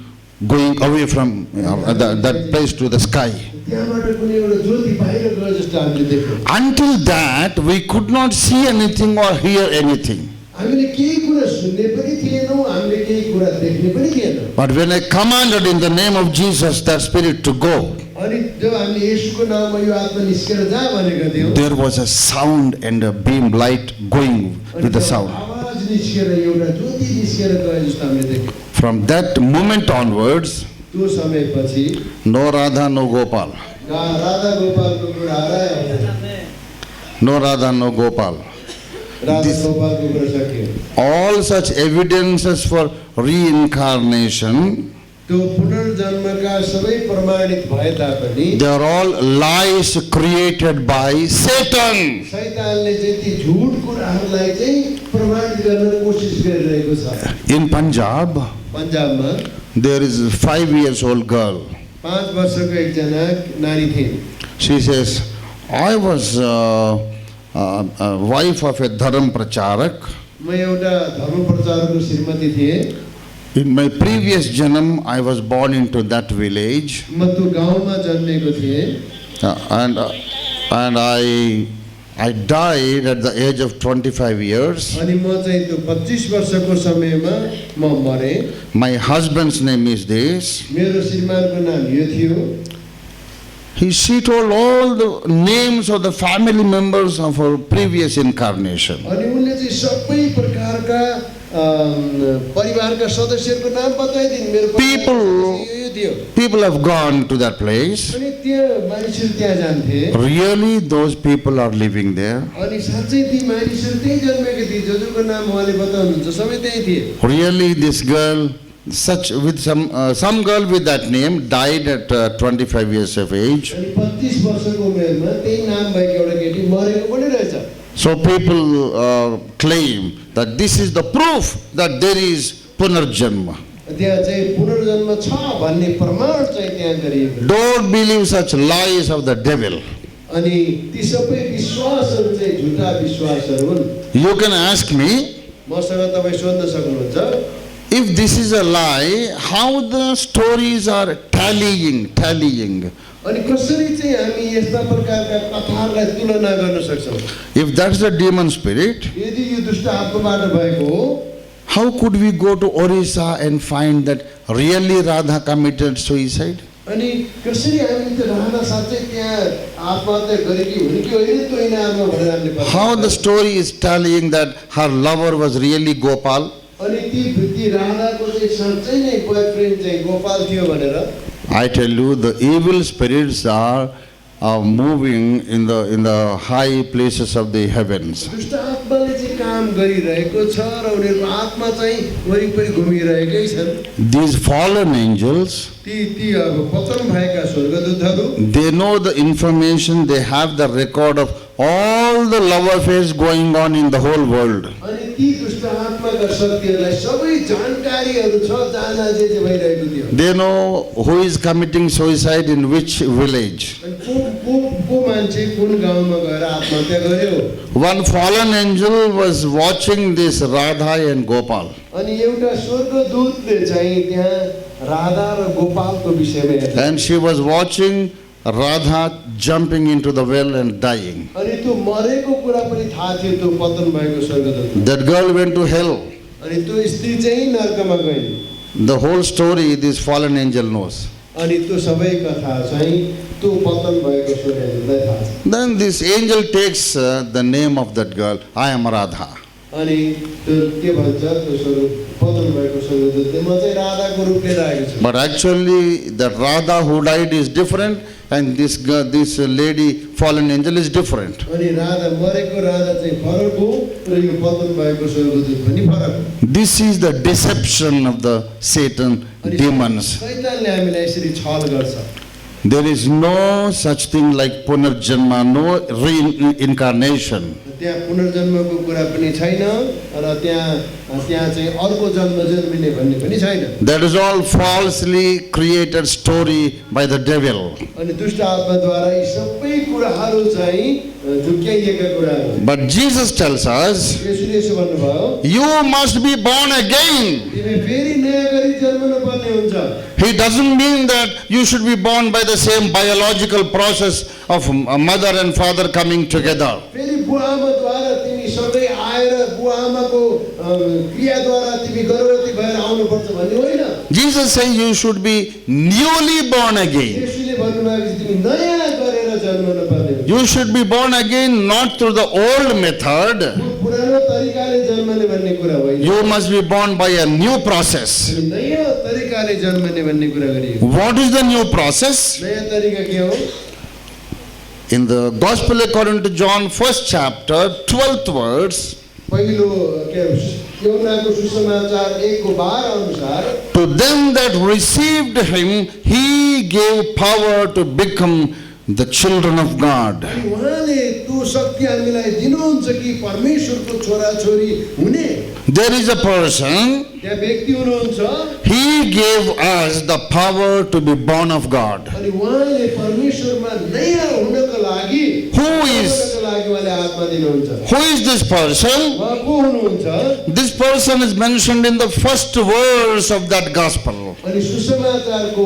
going away from that place to the sky. त्यहाँबाट कुनै एउटा ज्योति बाहिर गयो जस्तो हामीले देख्यौँ। Until that, we could not see anything or hear anything. हामीले केही कुरा सुन्ने पनि थिएनौँ, हामीले केही कुरा देख्ने पनि थिएनौँ। But when I commanded in the name of Jesus that spirit to go, अनि जब हामीले येशूको नाममा यो आत्मा निस्केर जा भनेका थियौँ, there was a sound and a beam light going अनि with the त्यो sound. आवाज निस्केर एउटा ज्योति निस्केर गयो जस्तो हामीले देख्यौँ। From that moment onwards, त्यो समयपछि no Radha, no Gopal. Radha गोपालको कुरा हरायो। No Radha, no Gopal. Radha This- गोपालको कुरा सकियो। All such evidences for reincarnation, त्यो पुनर्जन्मका सबै प्रमाणित भए तापनि they are all lies created by Satan. शैतानले चाहिँ ती झुट कुराहरूलाई चाहिँ प्रमाणित गर्न कोसिस गरिरहेको छ। In Punjab, पन्जाबमा there is a 5-year-old girl. 5 वर्षको एकजना नानी थिइन्। She says, I was a wife of a dharam pracharak. म एउटा धर्म प्रचारकको श्रीमती थिएँ। In my previous janam, I was born into that village, म त्यो गाउँमा जन्मेको थिएँ and I died at the age of 25 years. अनि म चाहिँ त्यो 25 वर्षको समयमा म मरेँ। My husband's name is this. मेरो श्रीमानको नाम यो थियो। She told all the names of the family members of her previous incarnation. अनि उनले चाहिँ सबै प्रकारका परिवारका सदस्यहरूको नाम बताइदिन् मेरो People- यो दियो People have gone to that place. अनि त्यो मानिसहरू त्यहाँ जान्थे Really, those people are living there. अनि साँच्चै ती मानिसहरू त्यही जन्मेको थिए जो जोको नाम उहाँले बताउनुहुन्छ सबै त्यही थिए Really, this girl, some girl with that name died at 25 years of age. अनि 25 वर्षको उमेरमा त्यही नाम भएको एउटा केटी मरेको पनि रहेछ So people claim that this is the proof that there is Punarjanma. त्यहाँ चाहिँ पुनर्जन्म छ भन्ने प्रमाण चाहिँ त्यहाँ गरिएको Don't believe such lies of the devil. अनि ती सबै विश्वासहरू चाहिँ झुटा विश्वासहरू हुन् You can ask me, मसँग तपाईँ सोध्न सक्नुहुन्छ if this is a lie, how the stories are tallying. अनि कसरी चाहिँ हामी यस्ता प्रकारका कथाहरूलाई तुलना गर्न सक्छौँ If that's a demon spirit, यदि यो दुष्ट आत्माबाट भएको हो how could we go to Orissa and find that really Radha committed suicide? अनि कसरी हामीले त्यो राणा साँच्चै त्यहाँ आत्महत्या गरेकी हुन् कि होइन त्यो इनारमा भनेर हामीले पत्ता How the लगायौँ। story is tallying that her lover was really Gopal? अनि ती राणाको चाहिँ साँच्चै नै बोयफ्रेन्ड चाहिँ गोपाल थियो भनेर I tell you, the evil spirits are moving in the high places of the heavens. दुष्ट आत्माले चाहिँ काम गरिरहेको छ र उनीहरूको आत्मा चाहिँ वरिपरि घुमिरहेकै छन् These fallen angels, ती अब पतन भएका स्वर्गदूतहरू they know the information, they have the record of all the love affairs going on in the whole world. अनि ती दुष्ट आत्माका शक्तिहरूलाई सबै जानकारीहरू छ जहाँ जहाँ जे भइरहेको थियो They know who is committing suicide in which village. अनि को मान्छे कुन गाउँमा गएर आत्महत्या गर्यो One fallen angel was watching this Radha and Gopal. अनि एउटा स्वर्गदूतले चाहिँ त्यहाँ राधा र गोपालको विषयमा हेर्छ And she was watching Radha jumping into the well and dying. अनि त्यो मरेको कुरा पनि थाहा थियो त्यो पतन भएको स्वर्गदूत That girl went to hell. अनि त्यो स्त्री चाहिँ नर्कमा गइन् The whole story this fallen angel knows. अनि त्यो सबै कथा चाहिँ त्यो पतन भएको स्वर्गदूतलाई थाहा छ Then this angel takes the name of that girl, I am Radha. अनि त्यो के भन्छ त्यो पतन भएको स्वर्गदूतले म चाहिँ राधाको रूप लिएर आएको छु But actually that Radha who died is different and this girl, this lady fallen angel is different. अनि राधा मरेको राधा चाहिँ फरक हो र यो पतन भएको स्वर्गदूत पनि फरक हो This is the deception of the Satan अनि demons. शैतानले हामीलाई यसरी छल गर्छ There is no such thing like Punarjanma, no reincarnation. त्यहाँ पुनर्जन्मको कुरा पनि छैन र त्यहाँ चाहिँ अर्को जन्म जन्मिने भन्ने पनि छैन That is all falsely created story by the devil. अनि दुष्ट आत्माद्वारा यी सबै कुराहरू चाहिँ झुक्क्याइएका कुराहरू But Jesus tells us, यसरी यसो भन्नुभयो you must be born again. तिमी फेरि नयाँ गरी जन्मनु पर्ने हुन्छ He doesn't mean that you should be born by the same biological process of a mother and father coming together. फेरि बुवाआमाद्वारा तिमी सबै आएर बुवाआमाको क्रियाद्वारा तिमी गर्भवती भएर आउनुपर्छ भन्ने होइन Jesus says you should be newly born again. यसुले भन्नुभएको छ तिमी नयाँ गरेर जन्मनु पर्ने हुन्छ You should be born again not through the old method. पुरानो तरिकाले जन्मने भन्ने कुरा होइन You must be born by a new process. अनि नयाँ तरिकाले जन्मने भन्ने कुरा गरिएको What is the new process? नयाँ तरिका के हो In the Gospel according to John, 1st chapter, 12th verse, पहिलो के यूहन्नाको सुसमाचार 1:12 अनुसार to them that received him, he gave power to become the children of God. अनि उहाँले त्यो शक्ति हामीलाई दिनुहुन्छ कि परमेश्वरको छोराछोरी हुने There is a person, त्यहाँ व्यक्ति हुनुहुन्छ he gave us the power to be born of God. अनि उहाँले परमेश्वरमा नयाँ हुनको लागि Who is? हुनको लागि उहाँले आत्मा दिनुहुन्छ Who is this person? उहाँ को हुनुहुन्छ This person is mentioned in the first verse of that gospel. अनि सुसमाचारको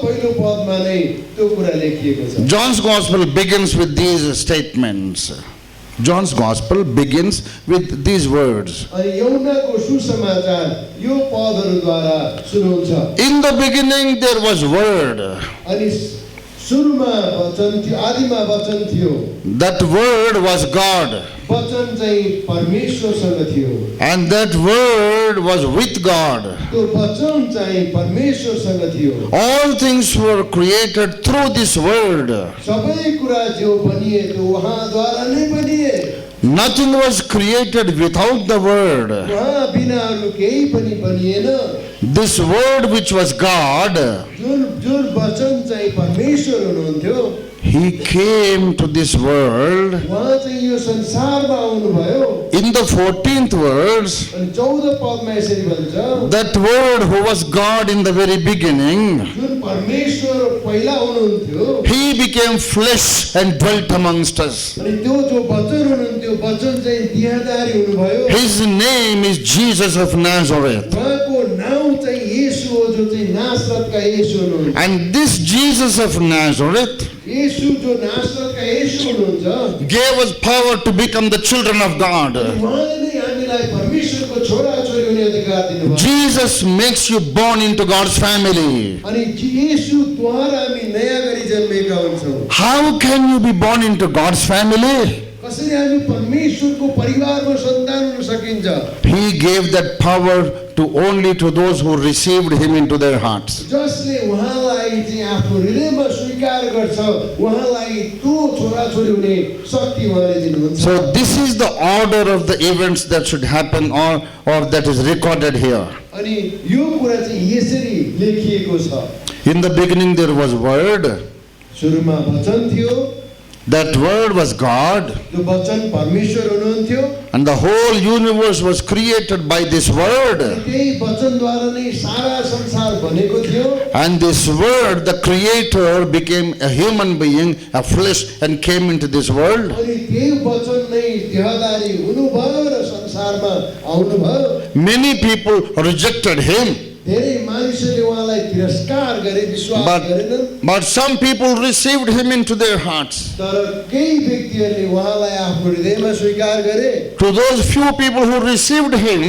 पहिलो पदमा नै त्यो कुरा लेखिएको छ John's gospel begins with these statements. John's gospel begins with these words. अनि यूहन्नाको सुसमाचार यो पदहरूद्वारा सुरु हुन्छ In the beginning there was word. अनि सुरुमा वचन थियो आदिमा वचन थियो That word was God. वचन चाहिँ परमेश्वरसँग थियो and that word was with God. त्यो वचन चाहिँ परमेश्वरसँग थियो All things were created through this word. सबै कुरा जो बनिए त्यो उहाँद्वारा नै बनिए Nothing was created without the word. उहाँ बिना अरू केही पनि बनिएन This word which was God, जुन जुन वचन चाहिँ परमेश्वर हुनुहुन्थ्यो he came to this world. उहाँ चाहिँ यो संसारमा आउनुभयो In the 14th verse, अनि 14 पदमा यसरी भन्छ that word who was God in the very beginning, जुन परमेश्वर पहिला हुनुहुन्थ्यो he became flesh and dwelt amongst us. अनि त्यो जो वचन हुनुहुन्थ्यो वचन चाहिँ देहधारी हुनुभयो His name is Jesus of Nazareth. उहाँको नाउँ चाहिँ येशू हो जो चाहिँ नासरतका येशू हुनुहुन्छ And this Jesus of Nazareth येशू जो नासरतका येशू हुनुहुन्छ gave us power to become the children of God. उहाँले नै हामीलाई परमेश्वरको छोराछोरी हुने अधिकार दिनुभयो Jesus makes you born into God's family. अनि येशूद्वारा हामी नयाँ गरी जन्मेका हुन्छौँ How can you be born into God's family? कसरी हामी परमेश्वरको परिवारमा सन्तान हुन सकिन्छ He gave that power to only to those who received him into their hearts. जसले उहाँलाई चाहिँ आफ्नो हृदयमा स्वीकार गर्छ उहाँलाई त्यो छोराछोरी हुने शक्ति उहाँले दिनुहुन्छ So this is the order of the events that should happen or that is recorded here. अनि यो कुरा चाहिँ यसरी लेखिएको छ In the beginning there was word. सुरुमा वचन थियो That word was God. त्यो वचन परमेश्वर हुनुहुन्थ्यो And the whole universe was created by this word. त्यही वचनद्वारा नै सारा संसार बनेको थियो And this word, the creator, became a human being, a flesh, and came into this world. अनि त्यही वचन नै देहधारी हुनुभयो र संसारमा आउनुभयो Many people rejected him, धेरै मानिसहरूले उहाँलाई तिरस्कार गरे विश्वास गरेनन् but some people received him into their hearts. तर केही व्यक्तिहरूले उहाँलाई आफ्नो हृदयमा स्वीकार गरे To those few people who received him,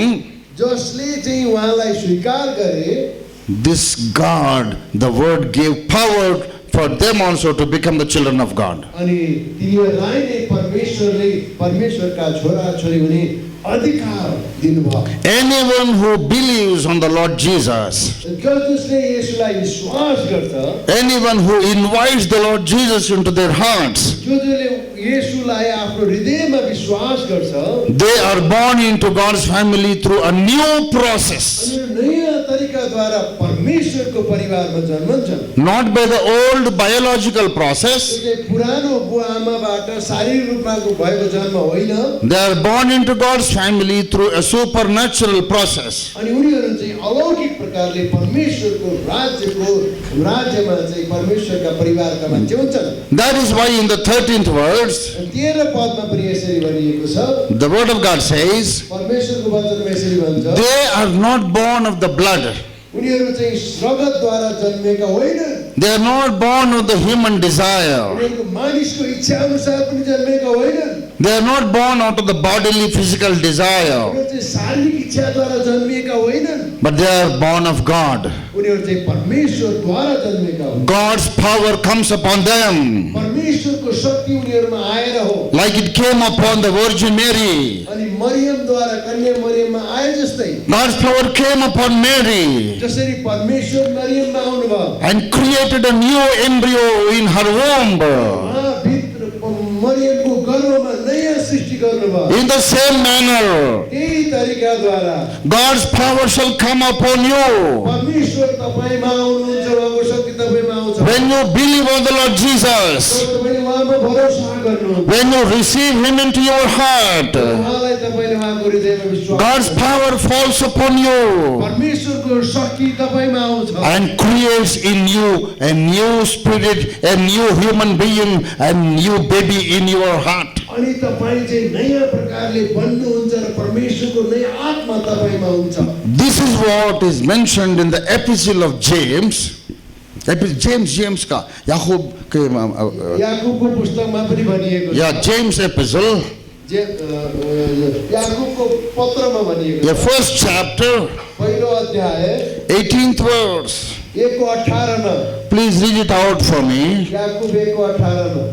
जसले चाहिँ उहाँलाई स्वीकार गरे this God, the word, gave power for them also to become the children of God. अनि तिनीहरूलाई नै परमेश्वरले परमेश्वरका छोराछोरी हुने अधिकार दिनुभयो Anyone who believes on the Lord Jesus, जसले यसलाई विश्वास गर्छ anyone who invites the Lord Jesus into their hearts, जसले येशूलाई आफ्नो हृदयमा विश्वास गर्छ they are born into God's family through a new process. अनि नयाँ तरिकाद्वारा परमेश्वरको परिवारमा जन्मन्छन् Not by the old biological process. त्यसले पुरानो बुवा आमाबाट शारीरिक रूपमा भएको जन्म होइन They are born into God's family through a supernatural process. अनि उनीहरू चाहिँ अलौकिक प्रकारले परमेश्वरको राज्यमा चाहिँ परमेश्वरका परिवारका मान्छे हुन्छन् That is why in the 13th verse, 13 Padma पनि यसरी भनिएको छ the word of God says, परमेश्वरको वचनमा यसरी भन्छ they are not born of the blood. उनीहरू चाहिँ रगतद्वारा जन्मेका होइनन् They are not born of the human desire. उनीहरूको मानिसको इच्छा अनुसार पनि जन्मेका होइनन् They are not born out of the bodily physical desire. उनीहरू चाहिँ शारीरिक इच्छाद्वारा जन्मिएका होइनन् But they are born of God. उनीहरू चाहिँ परमेश्वरद्वारा जन्मेका हुन् God's power comes upon them परमेश्वरको शक्ति उनीहरूमा आएर हो like it came upon the Virgin Mary. अनि मरियमद्वारा कन्या मरियममा आए जस्तै God's power came upon Mary जसरी परमेश्वर मरियममा आउनुभयो and created a new embryo in her womb. उहाँभित्र मरियमको गर्भमा नयाँ सृष्टि गर्नुभयो In the same manner, त्यही तरिकाद्वारा God's power shall come upon you परमेश्वर तपाईँमा आउनुहुन्छ उहाँको शक्ति तपाईँमा आउँछ when you believe on the Lord Jesus, तपाईँले उहाँमा भरोसा गर्नुहुन्छ when you receive Him into your heart. उहाँलाई तपाईँले उहाँको हृदयमा विश्वास God's power falls upon you परमेश्वरको शक्ति तपाईँमा आउँछ and creates in you a new spirit, a new human being, a new baby in your heart. अनि तपाईँ चाहिँ नयाँ प्रकारले बन्नुहुन्छ र परमेश्वरको नयाँ आत्मा तपाईँमा हुन्छ This is what is mentioned in the epistle of James. James का याकूब के याकूबको पुस्तकमा पनि भनिएको या James epistle, याकूबको पत्रमा भनिएको the first chapter, पहिलो अध्याय 18th verse. 1:18 मा Please read it out for me. याकूब 1:18 मा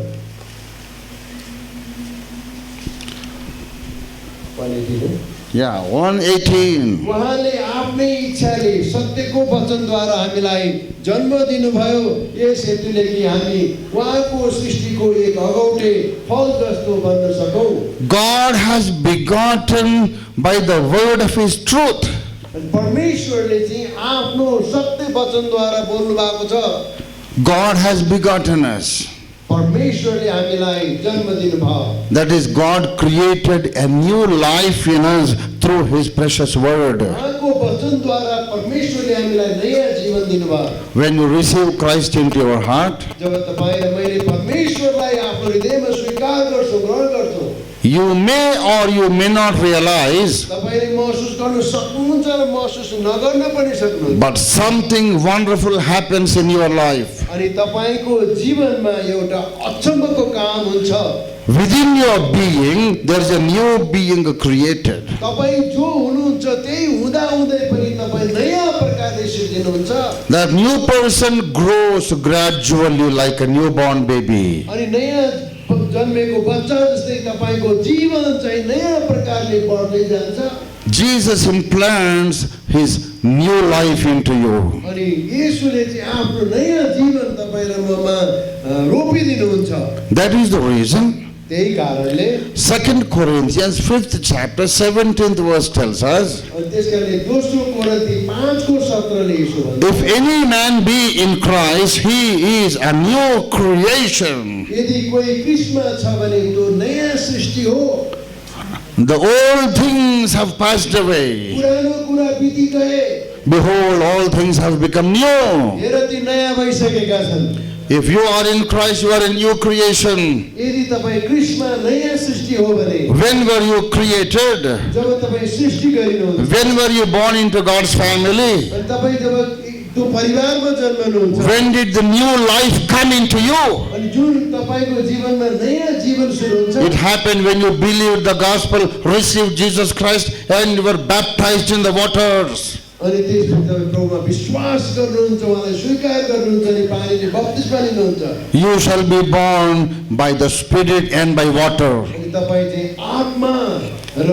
भनेदिनु Yeah, 1:18. उहाँले आफ्नै इच्छाले सत्यको वचनद्वारा हामीलाई जन्म दिनुभयो यस हेतुले कि हामी उहाँको सृष्टिको एक अगौटे फल जस्तो बन्न सकौँ। God has begotten by the word of His truth. अनि परमेश्वरले चाहिँ आफ्नो सत्य वचनद्वारा बोल्नु भएको छ। God has begotten us. परमेश्वरले हामीलाई जन्म दिनुभयो। That is, God created a new life in us through His precious word. उहाँको वचनद्वारा परमेश्वरले हामीलाई नयाँ जीवन दिनुभयो। When you receive Christ into your heart, जब तपाईँ र मैले परमेश्वरलाई आफ्नो हृदयमा स्वीकार गर्छौँ, ग्रहण गर्छौँ, you may or you may not realize, तपाईँले महसुस गर्न सक्नुहुन्छ र महसुस नगर्न पनि सक्नुहुन्छ। but something wonderful happens in your life. अनि तपाईँको जीवनमा एउटा अचम्मको काम हुन्छ। Within your being, there is a new being created. तपाईँ जो हुनुहुन्छ त्यही हुँदा हुँदै पनि तपाईँ नयाँ प्रकारले सिर्जिनुहुन्छ। That new person grows gradually like a newborn baby. अनि नयाँ जन्मेको बच्चा जस्तै तपाईँको जीवन चाहिँ नयाँ प्रकारले बढ्दै जान्छ। Jesus implants His new life into you. अनि येशूले चाहिँ आफ्नो नयाँ जीवन तपाईँ र mama रोपिदिनुहुन्छ। That is the reason त्यही कारणले 2 Corinthians 5th chapter 17th verse tells us, अनि त्यसकारणले दोस्रो कोरिन्थी 5:17ले यसो भन्छ, if any man be in Christ, he is a new creation. यदि कोही क्रिस्टमा छ भने त्यो नयाँ सृष्टि हो। The old things have passed away. पुरानो कुरा बिति गए, Behold, all things have become new. हेर ती नयाँ भइसकेका छन्। If you are in Christ, you are a new creation. यदि तपाईँ क्रिस्टमा नयाँ सृष्टि हो भने, When were you created? जब तपाईँ सृष्टि गरिनुहुन्छ, When were you born into God's family? अनि तपाईँ जब त्यो परिवारमा जन्मनुहुन्छ, When did the new life come into you? अनि जुन तपाईँको जीवनमा नयाँ जीवन सुरु हुन्छ, It happened when you believed the gospel, received Jesus Christ, and you were baptized in the waters. अनि त्यसपछि तपाईँ प्रभुमा विश्वास गर्नुहुन्छ, उहाँलाई स्वीकार गर्नुहुन्छ अनि पानीले बप्तिस्मा लिनुहुन्छ। You shall be born by the Spirit and by water. अनि तपाईँ चाहिँ आत्मा र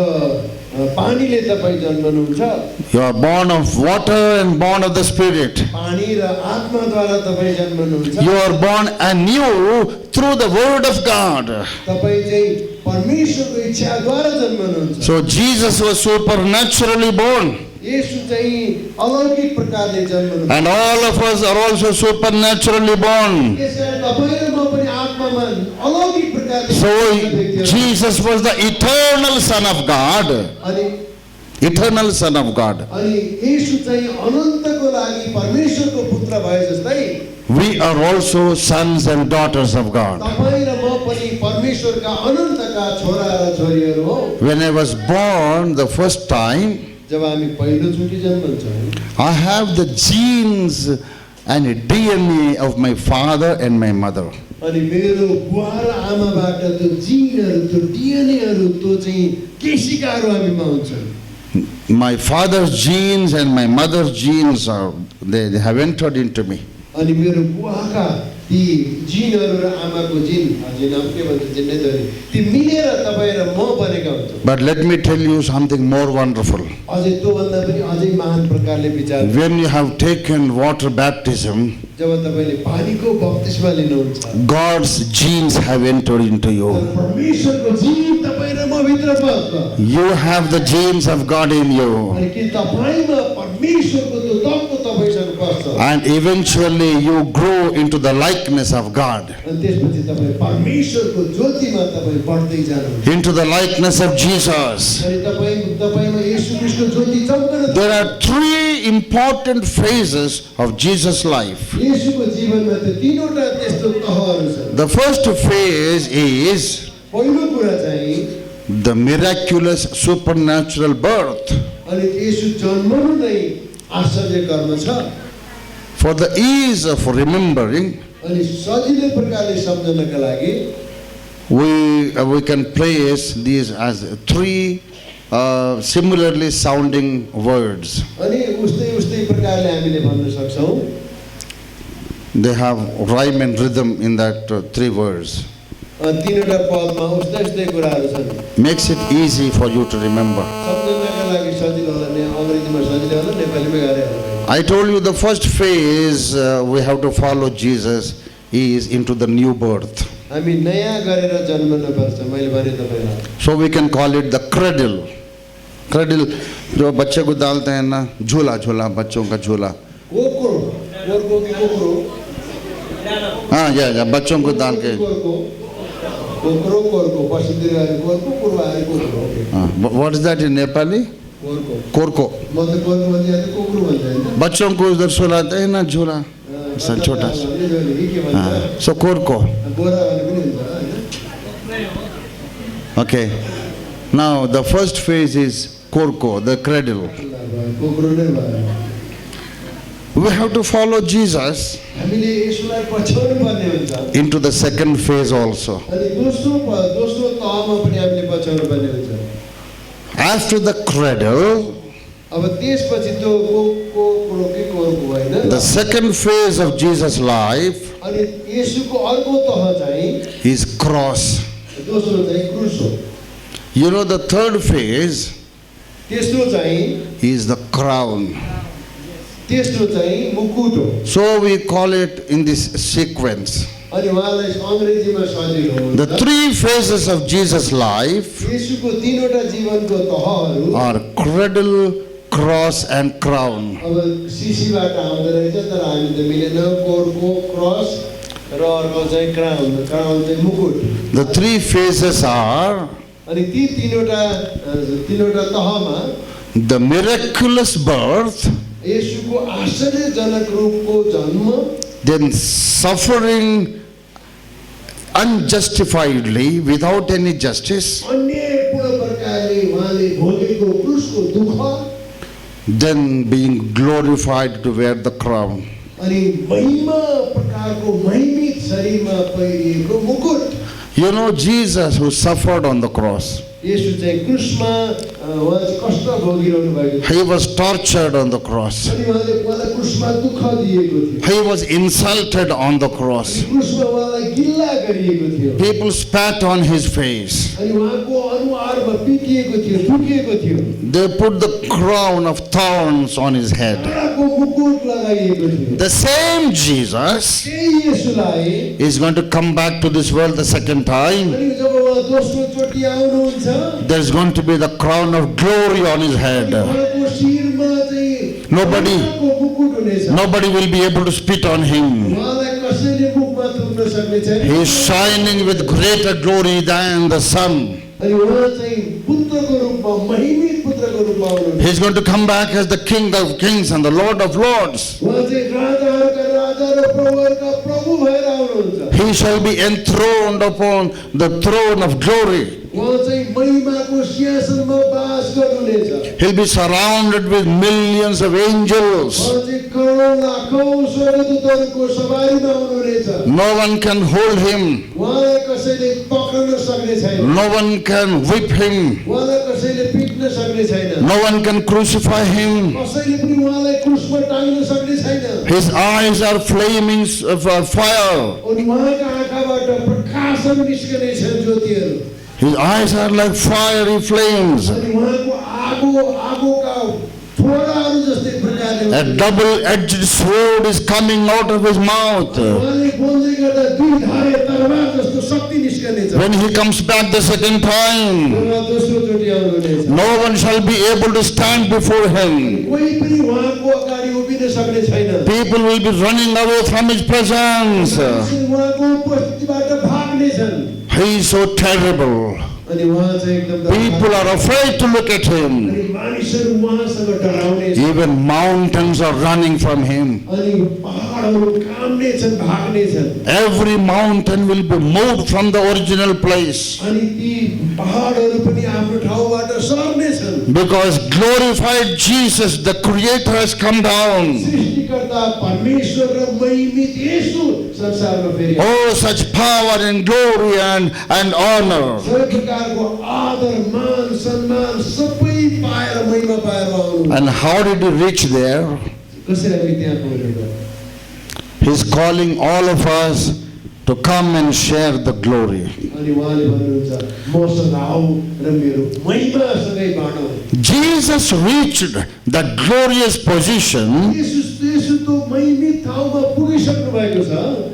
पानीले तपाईँ जन्मनुहुन्छ। You are born of water and born of the Spirit. पानी र आत्माद्वारा तपाईँ जन्मनुहुन्छ। You are born anew through the word of God. तपाईँ चाहिँ परमेश्वरको इच्छाद्वारा जन्मनुहुन्छ। So Jesus was supernaturally born. येशू चाहिँ अलौकिक प्रकारले जन्मनुहुन्छ। And all of us are also supernaturally born. यसकारण तपाईँ र म पनि आत्मामा अलौकिक प्रकारले So जन्मिएका व्यक्तिहरू। Jesus was the eternal Son of God. अनि Eternal Son of God. अनि येशू चाहिँ अनन्तको लागि परमेश्वरको पुत्र भए जस्तै We are also sons and daughters of God. तपाईँ र म पनि परमेश्वरका अनन्तका छोरा र छोरीहरू हौ। When I was born the first time, जब हामी पहिलोचोटि जन्मन्छौँ, I have the genes and DNA of my father and my mother. अनि मेरो बुवा र आमाबाट त्यो जिनहरू, त्यो डिएनएहरू, त्यो चाहिँ केशिकाहरू हामीमा हुन्छन्। My father's genes and my mother's genes they have entered into me. अनि मेरो बुवाका ती जिनहरू र आमाको जिन नाम के भन्छ जिन्नै थरी ती मिलेर तपाईँ र म बनेका हुन्छौँ। But let me tell you something more wonderful. अझै त्योभन्दा पनि अझै महान प्रकारले विचार, When you have taken water baptism, जब तपाईँले पानीको बप्तिस्मा लिनुहुन्छ, God's genes have entered into you. परमेश्वरको जिन तपाईँ र म भित्र पस्छ। You have the genes of God in you. अनि कि तपाईँमा परमेश्वरको त्यो तत्त्व तपाईँसँग पस्छ। And eventually you grow into the likeness of God, अनि त्यसपछि तपाईँ परमेश्वरको ज्योतिमा तपाईँ बढ्दै जानुहुन्छ। into the likeness of Jesus. अनि तपाईँमा येशू ख्रीष्टको ज्योति चम्कन। There are three important phases of Jesus' life. येशूको जीवनमा त तीनवटा त्यस्तो तहहरू छन्। The first phase is पहिलो कुरा चाहिँ the miraculous supernatural birth. अनि येशू जन्मनु नै आश्चर्य कर्म छ। For the ease of remembering, अनि सजिलो प्रकारले सम्झनका लागि we can place these as three similarly sounding words. अनि उस्तै प्रकारले हामीले भन्न सक्छौँ। They have rhyme and rhythm in that three words. तीनवटा पदमा उस्तै उस्तै कुराहरू छन्। Makes it easy for you to remember. सम्झनाका लागि सजिलो होला, अङ्ग्रेजीमा सजिलो होला, नेपालीमै गाह्रै होला। I told you the first phase we have to follow Jesus is into the new birth. हामी नयाँ गरेर जन्मनुपर्छ, मैले भने तपाईँलाई। So we can call it the cradle. Cradle जो बच्चे को डालते हैं ना, झूला झूला बच्चों का झूला। कोक्रो, कोर्को कि कोक्रो? हाँ या बच्चों को डाल के। कोक्रो कोर्को, पश्चिमतिर गएर कोर्को, पूर्वतिर कोक्रो। हाँ, what is that in Nepali? कोर्को। कोर्को। म त कोर्को भन्छ या त कोक्रो भन्छ हैन? बच्चों को उधर सुलाते हैं ना झूला, ऐसा छोटा सा। हाँ, so कोर्को। बोरा भने पनि हुन्छ हैन? Okay. Now the first phase is कोर्को, the cradle. कोक्रो नै भयो। We have to follow Jesus हामीले यसलाई पछ्याउनु पर्ने हुन्छ। into the second phase also. अनि दोस्रो तहमा पनि हामीले पछ्याउनु पर्ने हुन्छ। After the cradle, अब त्यसपछि त्यो कोक्रो कि कोर्को हैन? the second phase of Jesus' life अनि येशूको अर्को तह चाहिँ is cross. दोस्रो चाहिँ क्रुस हो। You know the third phase तेस्रो चाहिँ is the crown. तेस्रो चाहिँ मुकुट हो। So we call it in this sequence. अनि उहाँलाई अङ्ग्रेजीमा सजिलो हो। The three phases of Jesus' life येशूको तीनवटा जीवनको तहहरू are cradle, cross and crown. अब सिसीबाट आउँदो रहेछ, तर हामी त मिलेन। कोर्को, क्रस र अर्को चाहिँ क्राउन चाहिँ मुकुट। The three phases are अनि ती तीनवटा तहमा the miraculous birth, येशूको आश्चर्यजनक रूपको जन्म, then suffering unjustifiedly without any justice, अन्यायपूर्ण प्रकारले उहाँले भोगेको क्रुसको दुःख, then being glorified to wear the crown. अनि महिमा प्रकारको महिमित शरीरमा पहिरिएको मुकुट। You know Jesus who suffered on the cross. येशू चाहिँ क्रुसमा उहाँ चाहिँ कष्ट भोगिरहनु भएको थियो। He was tortured on the cross. अनि उहाँलाई क्रुसमा दुःख दिएको थियो। He was insulted on the cross. क्रुसमा उहाँलाई गिल्ला गरिएको थियो। People spat on his face. अनि उहाँको अनुहारमा पिटिएको थियो, थुकिएको थियो। They put the crown of thorns on his head. ताराको मुकुट लगाइएको थियो। The same Jesus त्यही येशूलाई is going to come back to this world the second time. अनि जब उहाँ दोस्रो चोटि आउनुहुन्छ, There's going to be the crown of glory on his head. उहाँको शिरमा चाहिँ Nobody- ताराको मुकुट हुनेछ। Nobody will be able to spit on him. उहाँलाई कसैले मुखमा थुक्न सक्ने छैन। He is shining with greater glory than the sun. अनि उहाँ चाहिँ पुत्रको रूपमा, महिमित पुत्रको रूपमा आउनुहुन्छ। He is going to come back as the King of kings and the Lord of lords. उहाँ चाहिँ राजाहरूका राजा र प्रभुहरूका प्रभु भएर आउनुहुन्छ। He shall be enthroned upon the throne of glory. उहाँ चाहिँ महिमाको सिंहासनमा बास गर्नुहुनेछ। He'll be surrounded with millions of angels. उहाँ चाहिँ करोड लाखौं स्वर्गदूतहरूको सवारीमा आउनुहुनेछ। No one can hold him. उहाँलाई कसैले पक्रन सक्ने छैन। No one can whip him. उहाँलाई कसैले पिट्न सक्ने छैन। No one can crucify him. कसैले पनि उहाँलाई क्रुसमा टाङ्न सक्ने छैन। His eyes are flaming fire. अनि उहाँका आँखाबाट प्रकाशहरू निस्कने छन्, ज्योतिहरू। His eyes are like fiery flames. अनि उहाँको आगोका फोडाहरू जस्तै प्रकारले A double-edged sword is coming out of his mouth. उहाँले बोल्दै गर्दा दुई धारे तरवार जस्तो शक्ति निस्कने छ। When he comes back the second time, उहाँ दोस्रो चोटि आउनुहुनेछ। no one shall be able to stand before him. कोही पनि उहाँको अगाडि उभिन सक्ने छैन। People will be running away from his presence. उहाँको उपस्थितिबाट भाग्ने छन्। He is so terrible. अनि उहाँ चाहिँ एकदम People are afraid to look at him. अनि मानिसहरू उहाँसँग डराउने छन्। Even mountains are running from him. अनि पहाडहरू काम्ने छन्, भाग्ने छन्। Every mountain will be moved from the original place. अनि ती पहाडहरू पनि आफ्नो ठाउँबाट सर्ने छन्। Because glorified Jesus, the Creator, has come down. सृष्टिकर्ता परमेश्वर र महिमित येशू संसारमा फेरि Oh, such power and glory and honor. सबै प्रकारको आदर, मान, सम्मान सबै पाएर महिमा पाएर आउनु। And how did he reach there? कसरी हामी त्यहाँ पुग्यौँ? He's calling all of us to come and share the glory. अनि उहाँले भन्नुहुन्छ मसँग आऊ र मेरो महिमासँगै बाँडौ। Jesus reached that glorious position येशू तो महिमित ठाउँमा पुगिसक्नु भएको छ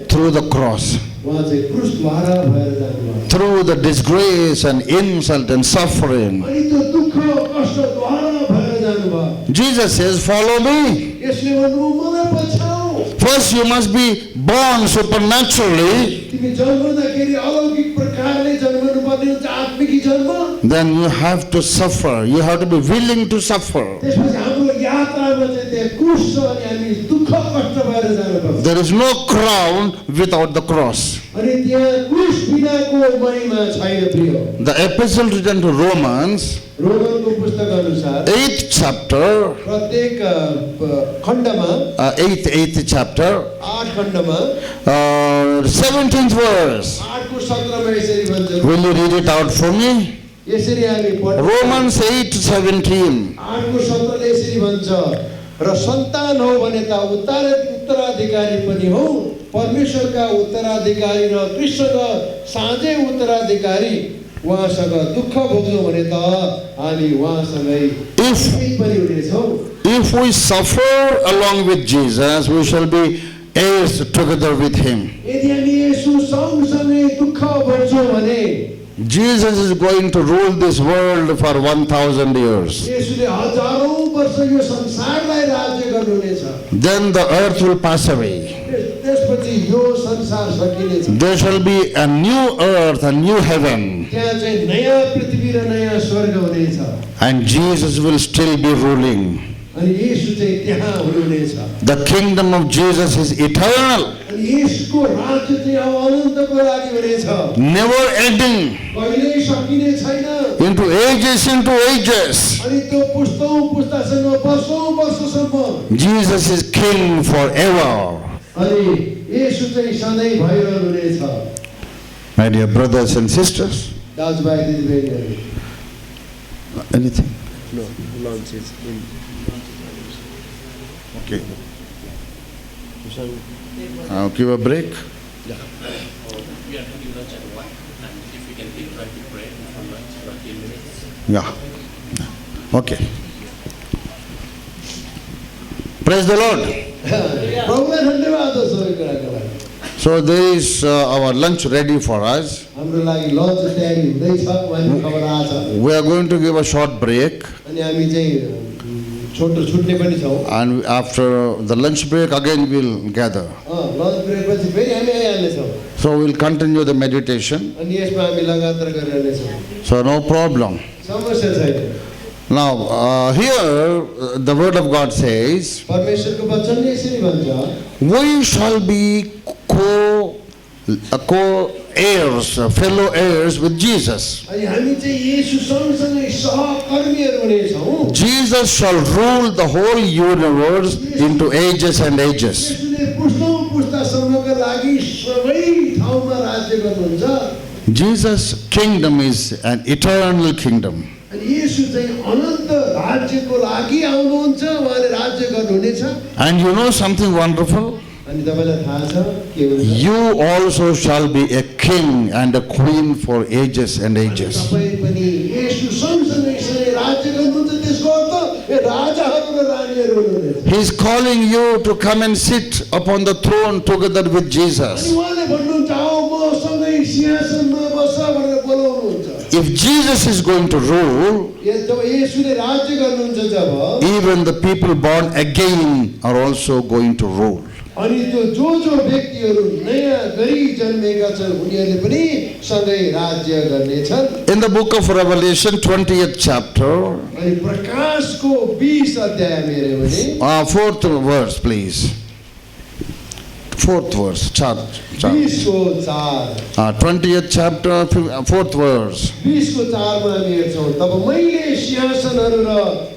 through the cross, उहाँ चाहिँ क्रुसद्वारा भएर जानुभयो through the disgrace and insult and suffering. अनि त्यो दुःख कष्टद्वारा भएर जानुभयो। Jesus says, follow me. यसले भन्नुभयो मलाई पछ्याऊ। First you must be born supernaturally, तिमी जन्मदाखेरि अलौकिक प्रकारले जन्मनु पर्ने हुन्छ आत्मिक जन्म। then you have to suffer. You have to be willing to suffer. त्यसपछि हाम्रो यात्रामा चाहिँ त्यहाँ क्रुस छ अनि हामी दुःख कष्ट भएर जानुपर्छ। There is no crown without the cross. अनि त्यहाँ क्रुस बिनाको महिमा छैन प्रिय। The epistle written to Romans, रोमनको पुस्तक अनुसार 8th chapter, प्रत्येक खण्डमा 8th chapter, 8 खण्डमा 17th verse. 8 को 17 मा यसरी भन्छ। Will you read it out for me? यसरी हामी पढ्छौँ। Romans 8:17. 8 को 17 ले यसरी भन्छ र सन्तान हो भने त उत्तराधिकारी पनि हो परमेश्वरका उत्तराधिकारी र कृष्णका साझै उत्तराधिकारी उहाँसँग दुःख भोग्नु भने त हामी उहाँसँगै पनि हुनेछौँ। If we suffer along with Jesus, we shall be heirs together with him. यदि हामी येशू सँगसँगै दुःख भोग्छौँ भने Jesus is going to rule this world for 1,000 years. येशूले हजारौं वर्ष यो संसारलाई राज्य गर्नुहुनेछ। Then the earth will pass away. त्यसपछि यो संसार सकिनेछ। There shall be a new earth, a new heaven. त्यहाँ चाहिँ नयाँ पृथ्वी र नयाँ स्वर्ग हुनेछ। And Jesus will still be ruling. अनि येशू चाहिँ त्यहाँ हुनुहुनेछ। The kingdom of Jesus is eternal, अनि येशूको राज्य चाहिँ अब अनन्तको लागि हुनेछ। never ending, कहिल्यै सकिने छैन। into ages. अनि त्यो पुस्तौं पुस्तासम्म वर्षौं वर्षसम्म Jesus is king forever. अनि येशू चाहिँ सधैँ भइरहनुहुनेछ। My dear brothers and sisters, दाजुभाइ दिदीबहिनीहरू, anything? Okay. I'll give a break. We are having lunch at 1, and if we can take time to pray before lunch, about 10 minutes. Yeah. Okay. Praise the Lord. प्रभुलाई धन्यवाद होस् सबै कुराको लागि। So there is our lunch ready for us. हाम्रो लागि lunch तयारी हुँदैछ, उहाँको खबर आछ। We are going to give a short break, अनि हामी चाहिँ छोटो छुट्ने पनि छौँ। and after the lunch break again we'll gather. Lunch break पछि फेरि हामी आइहाल्नेछौँ। So we'll continue the meditation. अनि यसमा हामी लगातार गरिरहनेछौँ। So no problem. समस्या छैन। Now here the word of God says, परमेश्वरको वचनले यसरी भन्छ, we shall be co-heirs, fellow heirs with Jesus. अनि हामी चाहिँ येशू सँगसँगै सहकर्मीहरू हुनेछौँ। Jesus shall rule the whole universe into ages and ages. येशूले पुस्तौं पुस्तासम्मका लागि सबै ठाउँमा राज्य गर्नुहुन्छ। Jesus' kingdom is an eternal kingdom. अनि येशू चाहिँ अनन्त राज्यको लागि आउनुहुन्छ, उहाँले राज्य गर्नुहुनेछ। And you know something wonderful? अनि तपाईलाई थाहा छ के हुन्छ? You also shall be a king and a queen for ages and ages. तपाईँ पनि येशू सँगसँगै राज्य गर्नुहुन्छ, त्यसको अर्थ यो राजाहरू र रानीहरू हुनुहुनेछ। He is calling you to come and sit upon the throne together with अनि Jesus. उहाँले भन्नुहुन्छ आओ मसँगै सिंहासनमा बस भनेर बोलाउनुहुन्छ। If Jesus is going to rule, जब येशूले राज्य गर्नुहुन्छ जब, even the people born again are also going to rule. अनि त्यो जो व्यक्तिहरू नयाँ गरी जन्मेका छन् उनीहरूले पनि सँगै राज्य गर्नेछन्। In the book of Revelation 20th chapter, अनि प्रकाशको 20 अध्यायमा हेर्यो भने 4th verse please. 4th verse, 20 को 4 20th chapter, 4th verse. 20 को 4 मा हामी हेर्छौँ, तब मैले सिंहासनहरू र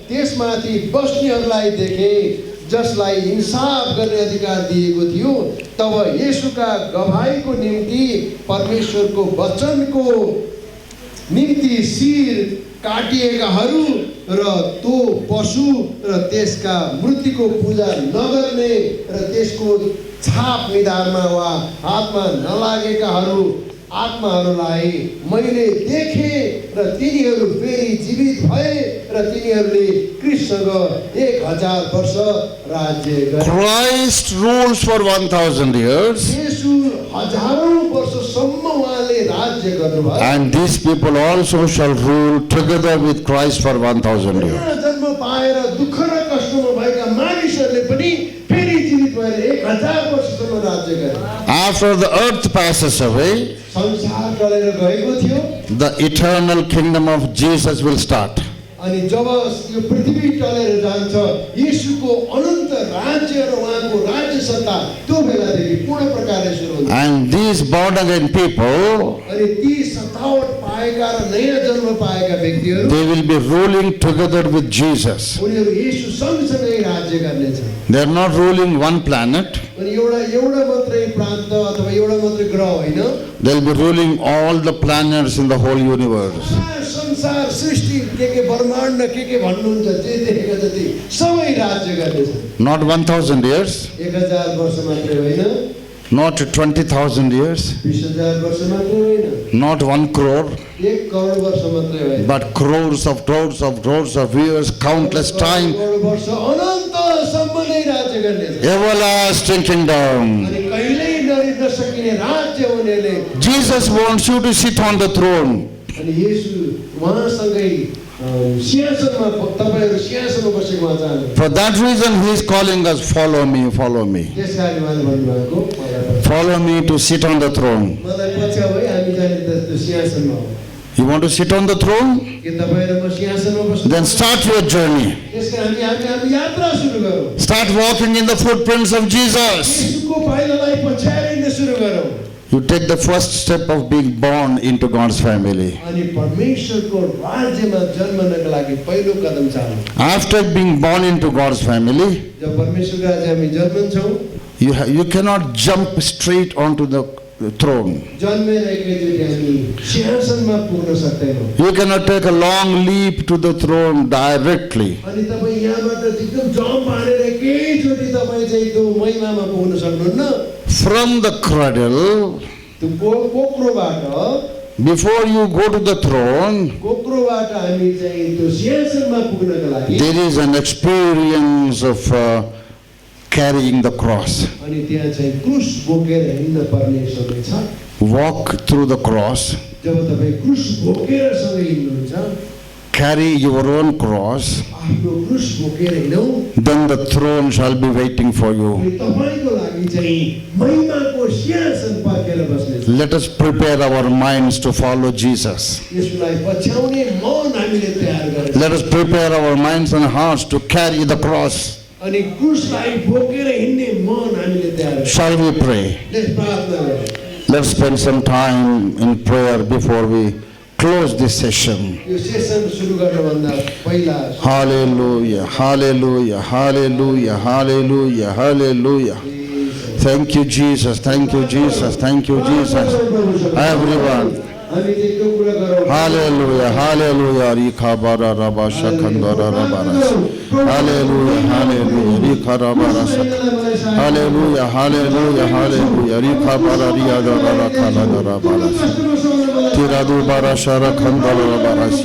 त्यसमाथि बस्नेहरूलाई देखेँ जसलाई इंसाफ गर्ने अधिकार दिएको थियो। तब येशूका गवाहीको निम्ति परमेश्वरको वचनको निम्ति शिर काटिएकाहरू र त्यो पशु र त्यसका मूर्तिको पूजा नगर्ने र त्यसको छाप निधारमा वा हातमा नलागेकाहरू आत्माहरूलाई मैले देखेँ र तिनीहरू फेरि जीवित भए र तिनीहरूले क्रिस्टसँग 1000 वर्ष राज्य गरे। Christ rules for 1000 years, येशू हजारौं वर्षसम्म उहाँले राज्य गर्नुभयो। and these people also shall rule together with Christ for 1000 years. पुनः जन्म पाएर दुःख र कष्टमा भएका मानिसहरूले पनि फेरि जीवित भएर 1000 वर्षसम्म राज्य गरे। After the earth passes away, संसार टलेर गएको थियो the eternal kingdom of Jesus will start. अनि जब यो पृथ्वी टलेर जान्छ येशूको अनन्त राज्य र उहाँको राज्य सत्ता त्यो बेलादेखि पूर्ण प्रकारले सुरु हुन्छ। And these born again people, अनि ती सतावट पाएका र नयाँ जन्म पाएका व्यक्तिहरू they will be ruling together with Jesus. उनीहरू येशू सँगसँगै राज्य गर्नेछन्। They are not ruling one planet. अनि एउटा मात्रै प्रान्त अथवा एउटा मात्रै ग्रह होइन, They will be ruling all the planets in the whole universe. संसार सृष्टि के ब्रह्माण्ड के भन्नुहुन्छ जे देखेका जति सबै राज्य गर्नेछन्। Not 1000 years, 1000 वर्ष मात्रै होइन, not 20,000 years, 20,000 वर्ष मात्रै होइन, not 1 crore, 1 करोड वर्ष मात्रै होइन, but crores of years, countless time, crore वर्ष अनन्तसम्म नै राज्य गर्नेछन्। everlasting kingdom. अनि कहिल्यै नसकिने राज्य उनीहरूले। Jesus wants you to sit on the throne. अनि येशू उहाँसँगै सिंहासनमा तपाईहरु सिंहासनमा बसेको उहाँ चाहनुहुन्छ। For that reason he is calling us, follow me, follow me. त्यसकारण उहाँले भन्नुभएको मलाई Follow me to sit on the throne. पछ्याउ है हामी जाने त्यो सिंहासनमा हो। You want to sit on the throne? के तपाईहरु सिंहासनमा बस्नु? Then start your journey. त्यसकारण हामी यात्रा सुरु गरौँ। Start walking in the footprints of Jesus. येशूको पाइलालाई पछ्याएर हिँड्न सुरु गरौँ। You take the first step of being born into God's family. अनि परमेश्वरको राज्यमा जन्मनका लागि पहिलो कदम चालौँ। After being born into God's family, जब परमेश्वरको राज्य हामी जन्मन्छौँ, you cannot jump straight onto the throne. जन्मेर एकैचोटि हामी सिंहासनमा पुग्न सक्दैनौँ। You cannot take a long leap to the throne directly. अनि तपाईँ यहाँबाट एकदम जम्प हानेर एकैचोटि तपाईँ चाहिँ त्यो महिमामा पुग्न सक्नुहुन्न। From the cradle, त्यो कोक्रोबाट before you go to the throne, कोक्रोबाट हामी चाहिँ त्यो सिंहासनमा पुग्नका लागि there is an experience of carrying the cross. अनि त्यहाँ चाहिँ क्रुस बोकेर हिँड्न पर्ने समय छ। Walk through the cross, जब तपाईँ क्रुस बोकेर सँगै हिँड्नुहुन्छ, carry your own cross, आफ्नो क्रुस बोकेर हिँडौँ, then the throne shall be waiting for you. अनि तपाईँको लागि चाहिँ महिमाको सिंहासन पर्खेर बस्नेछ। Let us prepare our minds to follow Jesus. यसलाई पछ्याउने मन हामीले तयार गरेर Let us prepare our minds and hearts to carry the cross. अनि क्रुसलाई बोकेर हिँड्ने मन हामीले तयार गरेर Shall we pray? प्रार्थना गरौँ। Let's spend some time in prayer before we close this session. Yo session सुरु गर्नुभन्दा पहिला Hallelujah, hallelujah, hallelujah, hallelujah, hallelujah. Thank you, Jesus. Thank you, Jesus. Thank you, Jesus. Everyone. हामी चाहिँ त्यो कुरा गरौँ। Hallelujah, hallelujah. Rika bara raba shakandara rabaras. Hallelujah, hallelujah. Rika rabaras. Hallelujah, hallelujah, hallelujah. Rika bara riya dara kala dara baras. Tiradu bara shara kandara rabaras.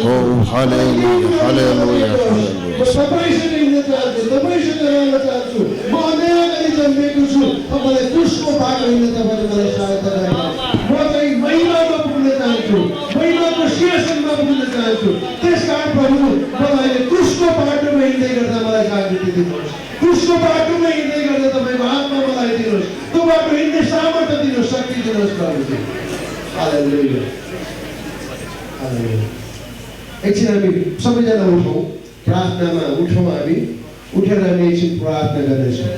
Oh, hallelujah, hallelujah, hallelujah. तपाईँसँग हिँड्न चाहन्छु, तपाईँसँग रहन चाहन्छु। म नयाँ गरी जन्मेको छु। तपाईँलाई क्रुसको बाटो हिँड्न तपाईँले मलाई सहायता गर्नुहोस्। म चाहिँ महिमामा पुग्न चाहन्छु, महिमाको सिंहासनमा पुग्न चाहन्छु। त्यसकारण प्रभु मलाई क्रुसको बाटोमा हिँड्दै गर्दा मलाई जागृति दिनुहोस्। क्रुसको बाटोमा हिँड्दै गर्दा तपाईँको आत्मा मलाई दिनुहोस्। त्यो बाटो हिँड्ने सामर्थ्य दिनुहोस्, शक्ति दिनुहोस् प्रभुजी। Hallelujah, hallelujah. एकछिन हामी सबैजना उठौँ, प्रार्थनामा उठौँ। हामी उठेर हामी एकछिन प्रार्थना गर्नेछौँ।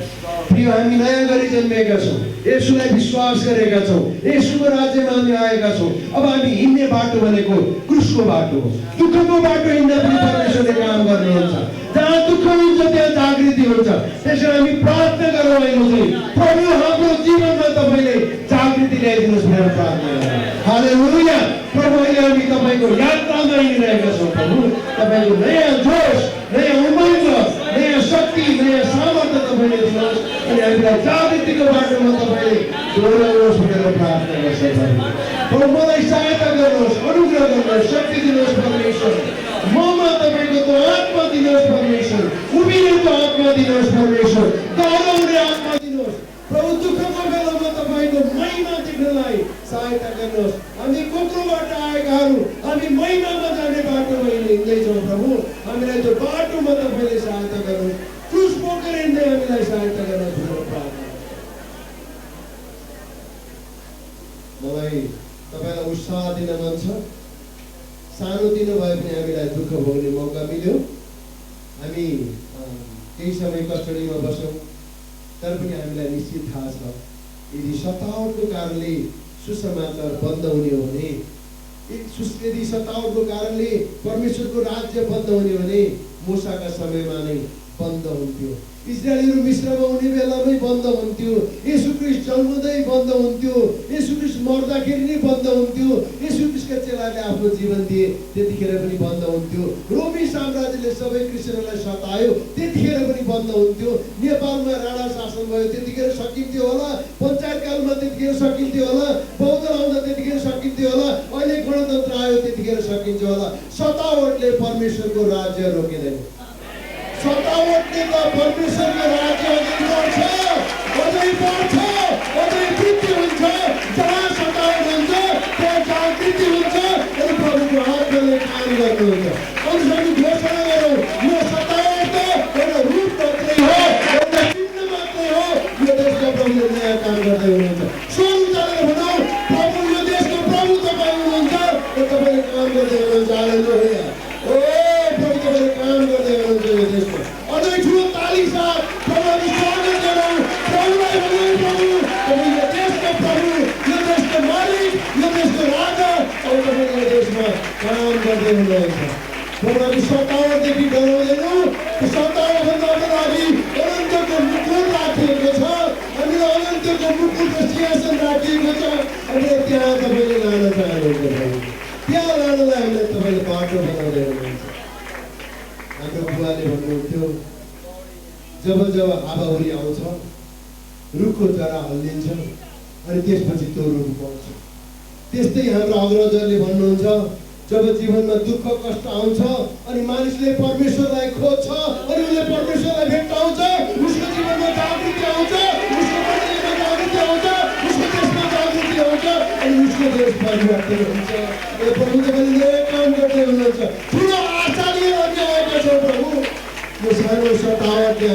प्रिय हामी नयाँ गरी जन्मेका छौँ, येशूलाई विश्वास गरेका छौँ, येशूको राज्यमा हामी आएका छौँ। अब हामी हिँड्ने बाटो भनेको क्रुसको बाटो हो। दुःखको बाटो हिँड्दा पनि परमेश्वरले काम गर्नुहुन्छ। जहाँ दुःख हुन्छ त्यहाँ जागृति हुन्छ। त्यसैले हामी प्रार्थना गरौँ अहिले चाहिँ, प्रभु हाम्रो जीवनमा तपाईँले जागृति ल्याइदिनुहोस् भनेर प्रार्थना गरौँ। हालेलुया। प्रभु अहिले हामी तपाईँको यात्रामा हिँडिरहेका छौँ। प्रभु तपाईँको नयाँ जोस, नयाँ उमङ्ग, नयाँ शक्ति, नयाँ सामर्थ्य तपाईँले दिनुहोस् अनि हामीलाई जागृतिको बाटोमा तपाईँले डोर्याउनुहोस् भनेर प्रार्थना गर्छौँ। प्रभु मलाई सहायता गर्नुहोस्, अनुग्रह गर्नुहोस्, शक्ति दिनुहोस् परमेश्वर। ममा तपाईँको त्यो आत्मा दिनुहोस् परमेश्वर, उभिएको आत्मा दिनुहोस् परमेश्वर, दौडाउने आत्मा दिनुहोस्। प्रभु दुःखको बेलामा तपाईँको महिमा देख्नलाई सहायता गर्नुहोस्। हामी कोक्रोबाट आएकाहरू हामी महिमामा जाने बाटोमा हिँड्दैछौँ। प्रभु हामीलाई त्यो बाटोमा तपाईँले सहायता गर्नुहोस्। क्रुस बोकेर हिँड्दै हामीलाई सहायता गर्नुहोस् भनेर प्रार्थना। मलाई तपाईँलाई उत्साह दिन मन छ। सानोतिनो भए पनि हामीलाई दुःख भोग्ने मौका मिल्यो। हामी केही समय कस्टडीमा बस्यौँ, तर पनि हामीलाई निश्चित थाहा छ यदि सतावटको कारणले सुसमाचार बन्द हुने हो भने, यदि सतावटको कारणले परमेश्वरको राज्य बन्द हुने हो भने मूसाका समयमा नै बन्द हुन्थ्यो। इजरायलीहरू मिश्रमा हुने बेलामै बन्द हुन्थ्यो। येशू ख्रीष्ट जन्मदै बन्द हुन्थ्यो। येशू ख्रीष्ट मर्दाखेरि नै बन्द हुन्थ्यो। येशू ख्रीष्टका चेलाले आफ्नो जीवन दिए त्यतिखेर पनि बन्द हुन्थ्यो। रोमी साम्राज्यले सबै क्रिस्चियनहरूलाई सतायो त्यतिखेर पनि बन्द हुन्थ्यो। नेपालमा राणा शासन भयो त्यतिखेर सकिन्थ्यो होला। पञ्चायतकालमा त्यतिखेर सकिन्थ्यो होला। बौद्ध आउँदा त्यतिखेर सकिन्थ्यो होला। अहिले गणतन्त्र आयो त्यतिखेर सकिन्छ होला। सतावटले परमेश्वरको राज्य रोकिँदैन। सतावटले त परमेश्वरको राज्य अझै बढ्छ, अझै बढ्छ, अझै वृद्धि हुन्छ। जहाँ सतावट हुन्छ त्यहाँ जागृति हुन्छ अनि प्रभुको आत्माले काम गर्नुहुन्छ। अनि हामी घोषणा गरौँ, यो सतावट त एउटा रूप मात्रै हो, एउटा चिन्ह मात्रै हो। यो देशका प्रभुले नयाँ काम गर्दै हुनुहुन्छ। स्वर उचालेर भनौँ, प्रभु यो देशको प्रभु तपाईँ हुनुहुन्छ र तपाईँले काम गर्दै हुनुहुन्छ। हालेलुया। ओ प्रभु तपाईँले काम गर्दै हुनुहुन्छ यो देशमा। अझै ठुलो ताली साथ प्रभुलाई स्वागत गरौँ। प्रभुलाई भनौँ, प्रभु तपाईँ यो देशको प्रभु, यो देशको मालिक, यो देशको राजा, अब तपाईँ यो देशमा काम गर्दै हुनुहुन्छ। प्रभु हामी सतावटदेखि डराउँदैनौँ। सतावटभन्दा अगाडि अनन्तको मुकुट राखिएको छ। हामीलाई अनन्तको मुकुटको सिंहासन राखिएको छ। हामीलाई त्यहाँ तपाईँले लान चाहनुहुन्छ। त्यहाँ लानलाई हामीलाई तपाईँले बाटो बनाउँदै हुनुहुन्छ। हाम्रो बुवाले भन्नुहुन्थ्यो, जब जब हावाहुरी आउँछ रुखको जरा हल्लिन्छ अनि त्यसपछि त्यो रुख बढ्छ। त्यस्तै हाम्रो अग्रजहरूले भन्नुहुन्छ, जब जीवनमा दुःख कष्ट आउँछ अनि मानिसले परमेश्वरलाई खोज्छ अनि उसले परमेश्वरलाई भेट्टाउँछ, उसको जीवनमा जागृति आउँछ, उसको मण्डलीमा जागृति आउँछ, उसको देशमा जागृति आउँछ अनि उसको देश परिवर्तन हुन्छ। यो प्रभु तपाईँले नयाँ काम गर्दै हुनुहुन्छ। ठुलो आशा लिएर हामी आएका छौँ प्रभु। यो सानो सतावटले